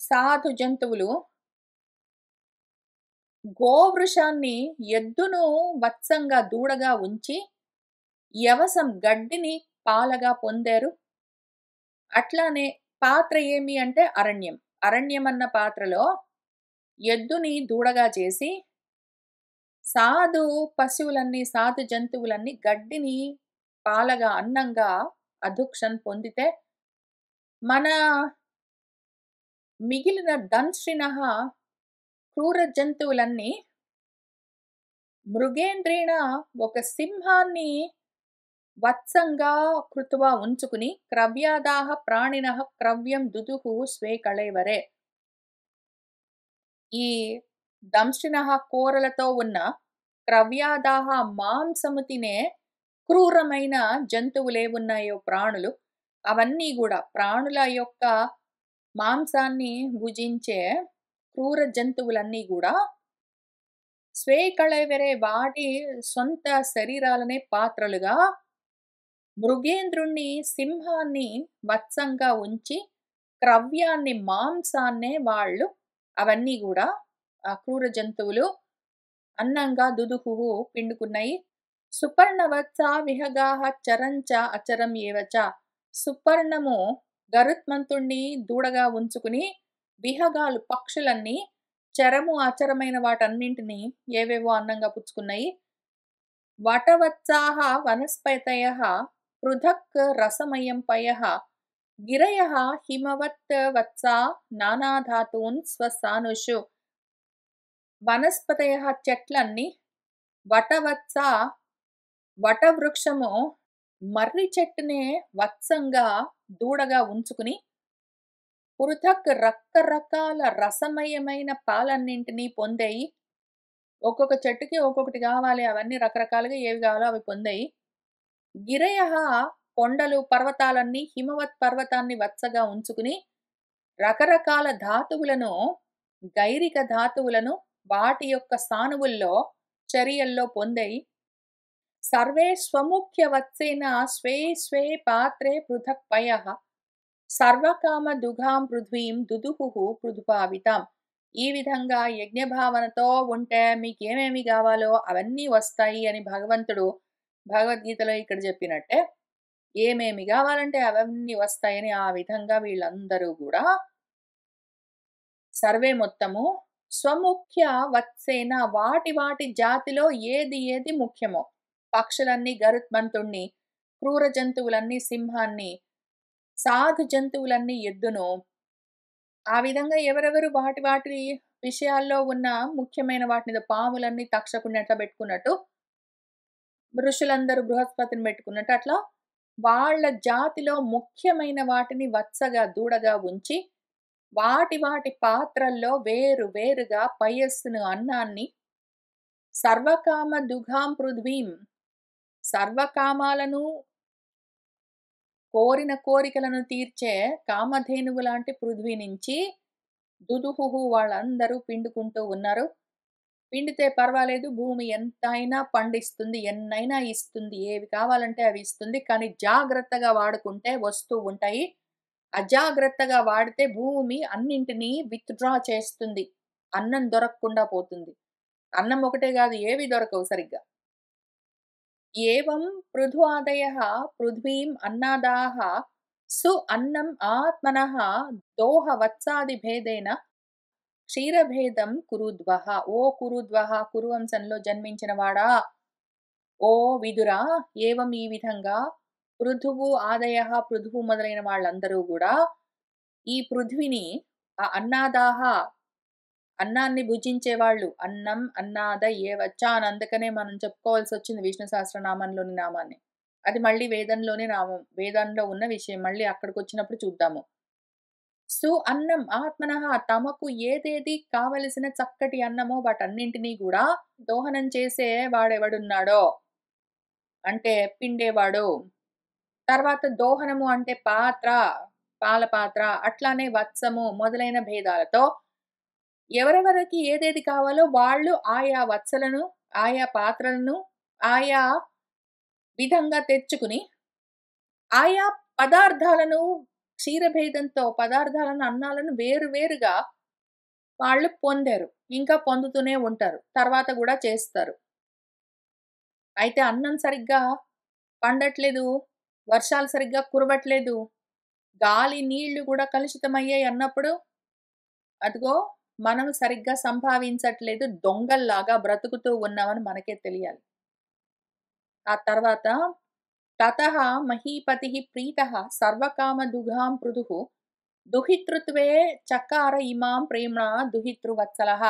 సాధు జంతువులు గోవృషాన్ని, ఎద్దును వత్సంగా దూడగా ఉంచి యవసం గడ్డిని పాలగా పొందారు. అట్లానే పాత్ర ఏమి అంటే అరణ్యం, అరణ్యం అన్న పాత్రలో ఎద్దుని దూడగా చేసి సాధు పశువులన్నీ, సాధు జంతువులన్నీ గడ్డిని పాలగా, అన్నంగా అధుక్షన్ పొందితే మన మిగిలిన దంష్ట్రిణః క్రూర జంతువులన్నీ మృగేంద్రేణ ఒక సింహాన్ని వత్సంగా కృత్వా ఉంచుకుని క్రవ్యాదాః ప్రాణినః క్రవ్యం దుదుహుః స్వే కళేవరే. ఈ దంష్ట్రిణః కూరలతో ఉన్న క్రవ్యాదాః మాంసము తినే క్రూరమైన జంతువులేవున్నాయో ప్రాణులు, అవన్నీ కూడా ప్రాణుల యొక్క మాంసాన్ని భుజించే క్రూర జంతువులన్నీ కూడా స్వే కళేవరే వాటి సొంత శరీరాలనే పాత్రలుగా మృగేంద్రుణ్ణి, సింహాన్ని వత్సంగా ఉంచి క్రవ్యాన్ని, మాంసాన్నే వాళ్ళు, అవన్నీ కూడా ఆ క్రూర జంతువులు అన్నంగా దుదుహుః పిండుకున్నాయి. సుపర్ణవత్స విహగాః చరంచ అచరం ఏవచ. సుపర్ణము గరుత్మంతుణ్ణి దూడగా ఉంచుకుని విహగాలు, పక్షులన్నీ చరము అచరమైన వాటన్నింటినీ ఏవేవో అన్నంగా పుచ్చుకున్నాయి. వటవత్సాః వనస్పతయః పృథక్ రసమయం పయః గిరయః హిమవత్ వత్సా నానాధాతూన్ స్వసానుషు. వనస్పతయః చెట్లన్నీ, వటవత్స వటవృక్షము మర్రి చెట్టునే వత్సంగా దూడగా ఉంచుకుని పృథక్ రకరకాల రసమయమైన పాలన్నింటినీ పొందేయి. ఒక్కొక్క చెట్టుకి ఒక్కొక్కటి గావాలి. అవన్నీ రకరకాలుగా ఏవి గావాలో అవి పొందాయి. గిరయః కొండలు, పర్వతాలన్నీ హిమవత్ పర్వతాన్ని వత్సగా ఉంచుకుని రకరకాల ధాతువులను, గైరిక ధాతువులను వాటి యొక్క సానువుల్లో, చర్యల్లో పొందాయి. సర్వే స్వముఖ్య వత్సేన స్వే స్వే పాత్రే పృథక్ పయః సర్వకామ దుఘాం పృథ్వీం దుదుహుః పృథుపావితాం. ఈ విధంగా యజ్ఞభావనతో ఉంటే మీకేమేమి గావాలో అవన్నీ వస్తాయి అని భగవంతుడు భగవద్గీతలో ఇక్కడ చెప్పినట్టే, ఏమేమి గావాలంటే అవన్నీ వస్తాయని ఆ విధంగా వీళ్ళందరూ గూడా సర్వే మొత్తము స్వముఖ్య వత్సేన వాటి వాటి జాతిలో ఏది ఏది ముఖ్యమో, పక్షులన్నీ గరుత్మంతుణ్ణి, క్రూర జంతువులన్నీ సింహాన్ని, సాధు జంతువులన్నీ ఎద్దును, ఆ విధంగా ఎవరెవరు వాటి వాటి విషయాల్లో ఉన్న ముఖ్యమైన వాటిని పాములన్నీ తక్షకుడిని ఎట్లా పెట్టుకున్నట్టు, ఋషులందరూ బృహస్పతిని పెట్టుకున్నట్టు అట్లా వాళ్ళ జాతిలో ముఖ్యమైన వాటిని వత్సగా దూడగా ఉంచి వాటి వాటి పాత్రల్లో వేరు వేరుగా పయస్సును అన్నాన్ని సర్వకామ దుఘాం పృథ్వీం సర్వకామాలను కోరిన కోరికలను తీర్చే కామధేనువు లాంటి పృథ్వీ నుంచి దుదుహుహు వాళ్ళందరూ పిండుకుంటూ ఉన్నారు. పిండితే పర్వాలేదు, భూమి ఎంతైనా పండిస్తుంది, ఎన్నైనా ఇస్తుంది, ఏవి కావాలంటే అవి ఇస్తుంది. కానీ జాగ్రత్తగా వాడుకుంటే వస్తూ ఉంటాయి. అజాగ్రత్తగా వాడితే భూమి అన్నింటినీ విత్‌డ్రా చేస్తుంది. అన్నం దొరకకుండా పోతుంది. అన్నం ఒకటే గాదు, ఏవి దొరకవు సరిగ్గా. ఏవం పృథుఆదయః పృథ్వీం అన్నాదాః సు అన్నం ఆత్మనః దోహవత్సాదిభేదేన క్షీరభేదం కురుద్వః. ఓ కురుద్వః, కురువంశంలో జన్మించిన వాడా, ఓ విదురా, ఏవం ఈ విధంగా పృథువు ఆదయః పృథువు మొదలైన వాళ్ళందరూ గూడా ఈ పృథ్విని ఆ అన్నాదాహ అన్నాన్ని భుజించేవాళ్ళు, అన్నం అన్నాద ఏవచ్చ అని అందుకనే మనం చెప్పుకోవాల్సి వచ్చింది విష్ణు సహస్రనామంలోని నామాన్ని. అది మళ్ళీ వేదంలోనే నామం, వేదంలో ఉన్న విషయం. మళ్ళీ అక్కడికొచ్చినప్పుడు చూద్దాము. సు అన్నం ఆత్మనః తమకు ఏదేది కావలసిన చక్కటి అన్నమో వాటన్నింటినీ గూడా దోహనం చేసే వాడెవడున్నాడో అంటే పిండేవాడు. తర్వాత దోహనము అంటే పాత్ర, పాల పాత్ర, అట్లానే వత్సము మొదలైన భేదాలతో ఎవరెవరికి ఏదేది కావాలో వాళ్ళు ఆయా వత్సలను, ఆయా పాత్రలను, ఆయా విధంగా తెచ్చుకుని, ఆయా పదార్థాలను క్షీరభేదంతో పదార్థాలను, అన్నాలను వేరు వేరుగా వాళ్ళు పొందారు. ఇంకా పొందుతూనే ఉంటారు. తర్వాత గూడా చేస్తారు. అయితే అన్నం సరిగ్గా పండట్లేదు, వర్షాలు సరిగ్గా కురవట్లేదు, గాలి, నీళ్లు గూడా కలుషితమయ్యాయి అన్నప్పుడు, అదిగో మనం సరిగ్గా సంభావించట్లేదు, దొంగల్లాగా బ్రతుకుతూ ఉన్నామని మనకే తెలియాలి. ఆ తర్వాత తతః మహీపతిః ప్రీతః సర్వకామదుఘాం పృథుః దుహితృత్వే చకార ఇమాం ప్రేమ్ణా దుహితృవత్సలః.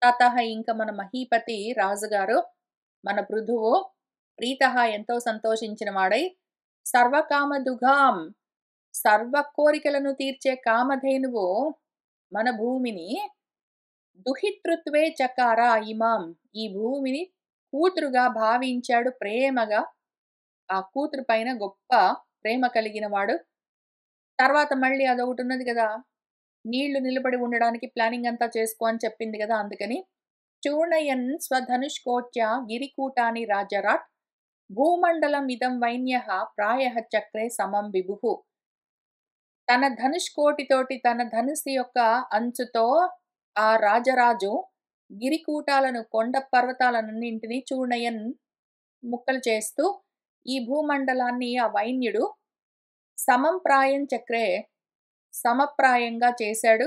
తతః ఇంక మన మహీపతి రాజుగారు, మన పృథువు ప్రీతః ఎంతో సంతోషించిన వాడై సర్వకామదుఘాం సర్వ కోరికలను తీర్చే కామధేనువు మన భూమిని దుహితృత్వే చకార ఇమాం ఈ భూమిని కూతురుగా భావించాడు ప్రేమగా. ఆ కూతురు పైన గొప్ప ప్రేమ కలిగిన వాడు. తర్వాత మళ్ళీ అదొకటి ఉన్నది కదా, నీళ్లు నిలబడి ఉండడానికి ప్లానింగ్ అంతా చేసుకో అని చెప్పింది కదా, అందుకని చూర్ణయన్ స్వధనుష్కోట్య గిరికూటాని రాజరాట్ భూమండలం ఇదం వైన్యః ప్రాయః చక్రే సమం విభుః. తన ధనుష్కోటితోటి తన ధనుస్సు యొక్క అంచుతో ఆ రాజరాజు గిరికూటాలను, కొండ పర్వతాలన్నింటినీ చూర్ణయన్ ముక్కలు చేస్తూ ఈ భూమండలాన్ని ఆ వైన్యుడు సమం ప్రాయం చక్రే సమప్రాయంగా చేశాడు.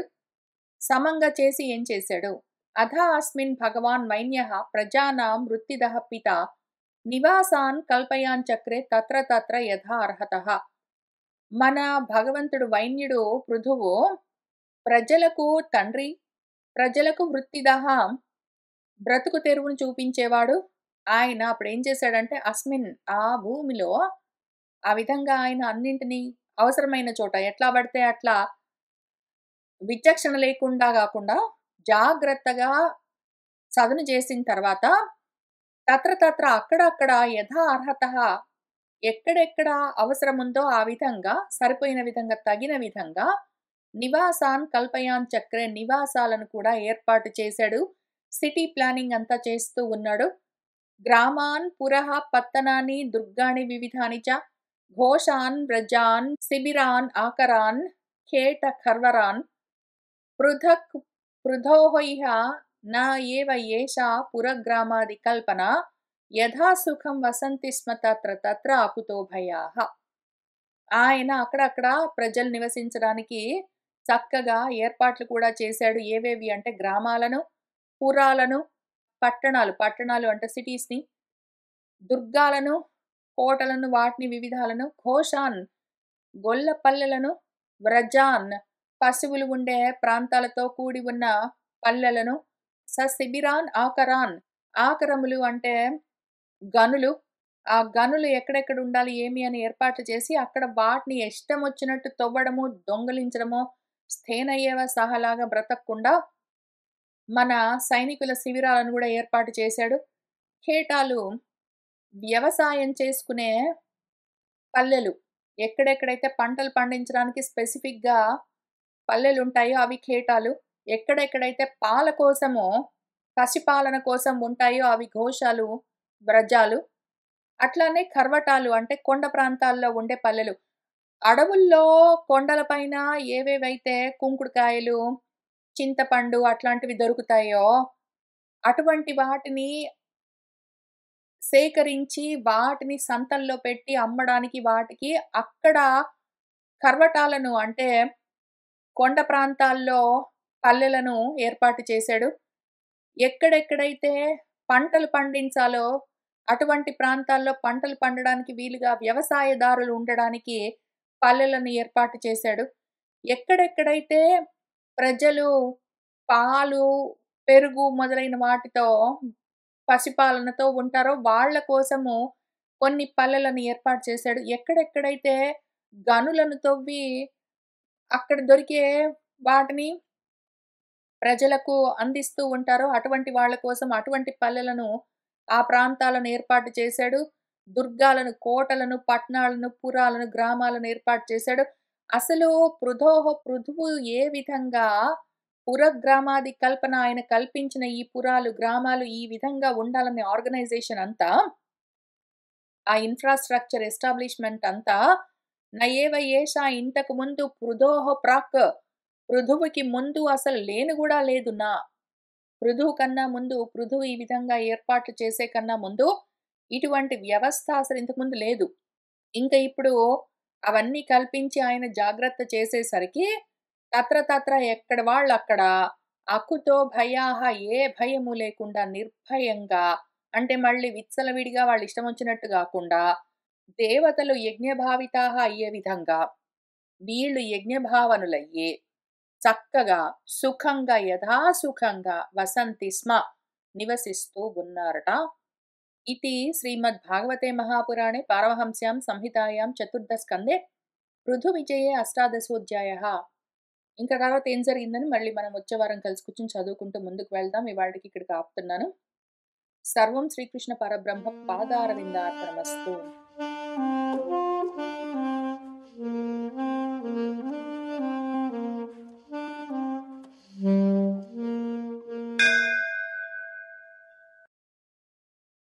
సమంగా చేసి ఏం చేశాడు? అథా అస్మిన్ భగవాన్ వైన్యః ప్రజానాం వృత్తిదః పిత నివాసాన్ కల్పయాన్ చక్రే తత్ర తత్ర యథా అర్హతః. మన భగవంతుడు వైన్యుడు పృథువు ప్రజలకు తండ్రి, ప్రజలకు వృత్తిదః బ్రతుకు తెరువును చూపించేవాడు, ఆయన అప్పుడేం చేశాడంటే అస్మిన్ ఆ భూమిలో ఆ విధంగా ఆయన అన్నింటిని అవసరమైన చోట ఎట్లా పడితే అట్లా విచక్షణ లేకుండా గాకుండా జాగ్రత్తగా చదును చేసిన తర్వాత తత్ర అక్కడక్కడ యథా అర్హతః ఎక్కడెక్కడ అవసరముందో ఆ విధంగా సరిపోయిన విధంగా తగిన విధంగా నివాసాన్ కల్పయాన్ చక్రే నివాసాలను కూడా ఏర్పాటు చేశాడు. సిటీ ప్లానింగ్ అంతా చేస్తూ ఉన్నాడు. గ్రామాన్ పురః పత్తనాని దుర్గాణి వివిధాని చ ఘోషాన్ వ్రజాన్ శిబిరాన్ ఆకరాన్ ఖేట ఖర్వరాన్ పృథక్ పృథోః ఇహ న ఏవ ఏషా పురగ్రామాది కల్పన యథా సుఖం వసంతి స్మ తత్ర అకుతో భయాః. ఆయన అక్కడక్కడ ప్రజలు నివసించడానికి చక్కగా ఏర్పాట్లు కూడా చేశాడు. ఏవేవి అంటే గ్రామాలను, పురాలను, పట్టణాలు అంటే సిటీస్‌ని, దుర్గాలను, కోటలను వాటిని వివిధాలను, ఘోషాన్ గొల్ల పల్లెలను, వ్రజాన్ పశువులు ఉండే ప్రాంతాలతో కూడి ఉన్న పల్లెలను, శిబిరాన్ ఆకరాన్ ఆకరములు అంటే గనులు. ఆ గనులు ఎక్కడెక్కడ ఉండాలి ఏమి అని ఏర్పాట్లు చేసి అక్కడ వాటిని ఇష్టమొచ్చినట్టు తవ్వడము, దొంగిలించడము, స్థేనయ్యేవ సహలాగా బ్రతకకుండా మన సైనికుల శిబిరాలను గూడా ఏర్పాటు చేశాడు. ఖేటాలు వ్యవసాయం చేసుకునే పల్లెలు. ఎక్కడెక్కడైతే పంటలు పండించడానికి స్పెసిఫిక్‌గా పల్లెలుంటాయో అవి ఖేటాలు. ఎక్కడెక్కడైతే పాల కోసమో, పసిపాలన కోసం ఉంటాయో అవి ఘోషాలు, వ్రజాలు. అట్లానే ఖర్వటాలు అంటే కొండ ప్రాంతాల్లో ఉండే పల్లెలు. అడవుల్లో కొండల పైన ఏవేవైతే కుంకుడుకాయలు, చింతపండు అట్లాంటివి దొరుకుతాయో, అటువంటి వాటిని సేకరించి వాటిని సంతల్లో పెట్టి అమ్మడానికి వాటికి అక్కడ కర్వటాలను అంటే కొండ ప్రాంతాల్లో పల్లెలను ఏర్పాటు చేశాడు. ఎక్కడెక్కడైతే పంటలు పండించాలో అటువంటి ప్రాంతాల్లో పంటలు పండడానికి వీలుగా వ్యవసాయదారులు ఉండడానికి పల్లెలను ఏర్పాటు చేశాడు. ఎక్కడెక్కడైతే ప్రజలు పాలు, పెరుగు మొదలైన వాటితో పసిపాలనతో ఉంటారో వాళ్ళ కోసము కొన్ని పల్లెలను ఏర్పాటు చేశాడు. ఎక్కడెక్కడైతే గనులను తవ్వి అక్కడ దొరికే వాటిని ప్రజలకు అందిస్తూ ఉంటారో అటువంటి వాళ్ళ కోసం అటువంటి పల్లెలను, ఆ ప్రాంతాలను ఏర్పాటు చేశాడు. దుర్గాలను, కోటలను, పట్టణాలను, పురాలను, గ్రామాలను ఏర్పాటు చేశాడు. అసలు పృథువు ఏ విధంగా పురగ్రామాది కల్పన ఆయన కల్పించిన ఈ పురాలు, గ్రామాలు ఈ విధంగా ఉండాలనే ఆర్గనైజేషన్ అంతా, ఆ ఇన్‌ఫ్రాస్ట్రక్చర్ ఎస్టాబ్లిష్‌మెంట్ అంతా నయేవ ఏషా ఇంతకు ముందు ప్రాక్ పృథువుకి ముందు అసలు లేను గూడా లేదు పృథువు కన్నా ముందు పృథువు ఈ విధంగా ఏర్పాట్లు చేసే కన్నా ముందు ఇటువంటి వ్యవస్థ అసలు ఇంతకుముందు లేదు. ఇంక ఇప్పుడు అవన్నీ కల్పించి ఆయన జాగ్రత్త చేసేసరికి తత్ర ఎక్కడ వాళ్ళక్కడ అకుతో భయాః ఏ భయము లేకుండా నిర్భయంగా అంటే మళ్ళీ విచ్చలవిడిగా వాళ్ళ ఇష్టం వచ్చినట్టు గాకుండా దేవతలు యజ్ఞభావితాః అయ్యే విధంగా వీళ్ళు యజ్ఞభావనులయ్యి చక్కగా సుఖంగా యథాసుఖంగా వసంతి స్మ నివసిస్తూ ఉన్నారట. ఇతి శ్రీమద్భాగవతే మహాపురాణే పారమహంస్యాం సంహితాయాం చతుర్థస్కందే పృథువిజయే అష్టాదశోధ్యాయః. ఇంకా తర్వాత ఏం జరిగిందని మళ్ళీ మనం వచ్చే వారం కలిసి కూర్చొని చదువుకుంటూ ముందుకు వెళ్దాం. ఇవాల్టికి ఇక్కడికి ఆపుతున్నాను. సర్వం శ్రీకృష్ణ పరబ్రహ్మ పాదారవిందార్పణమస్తు.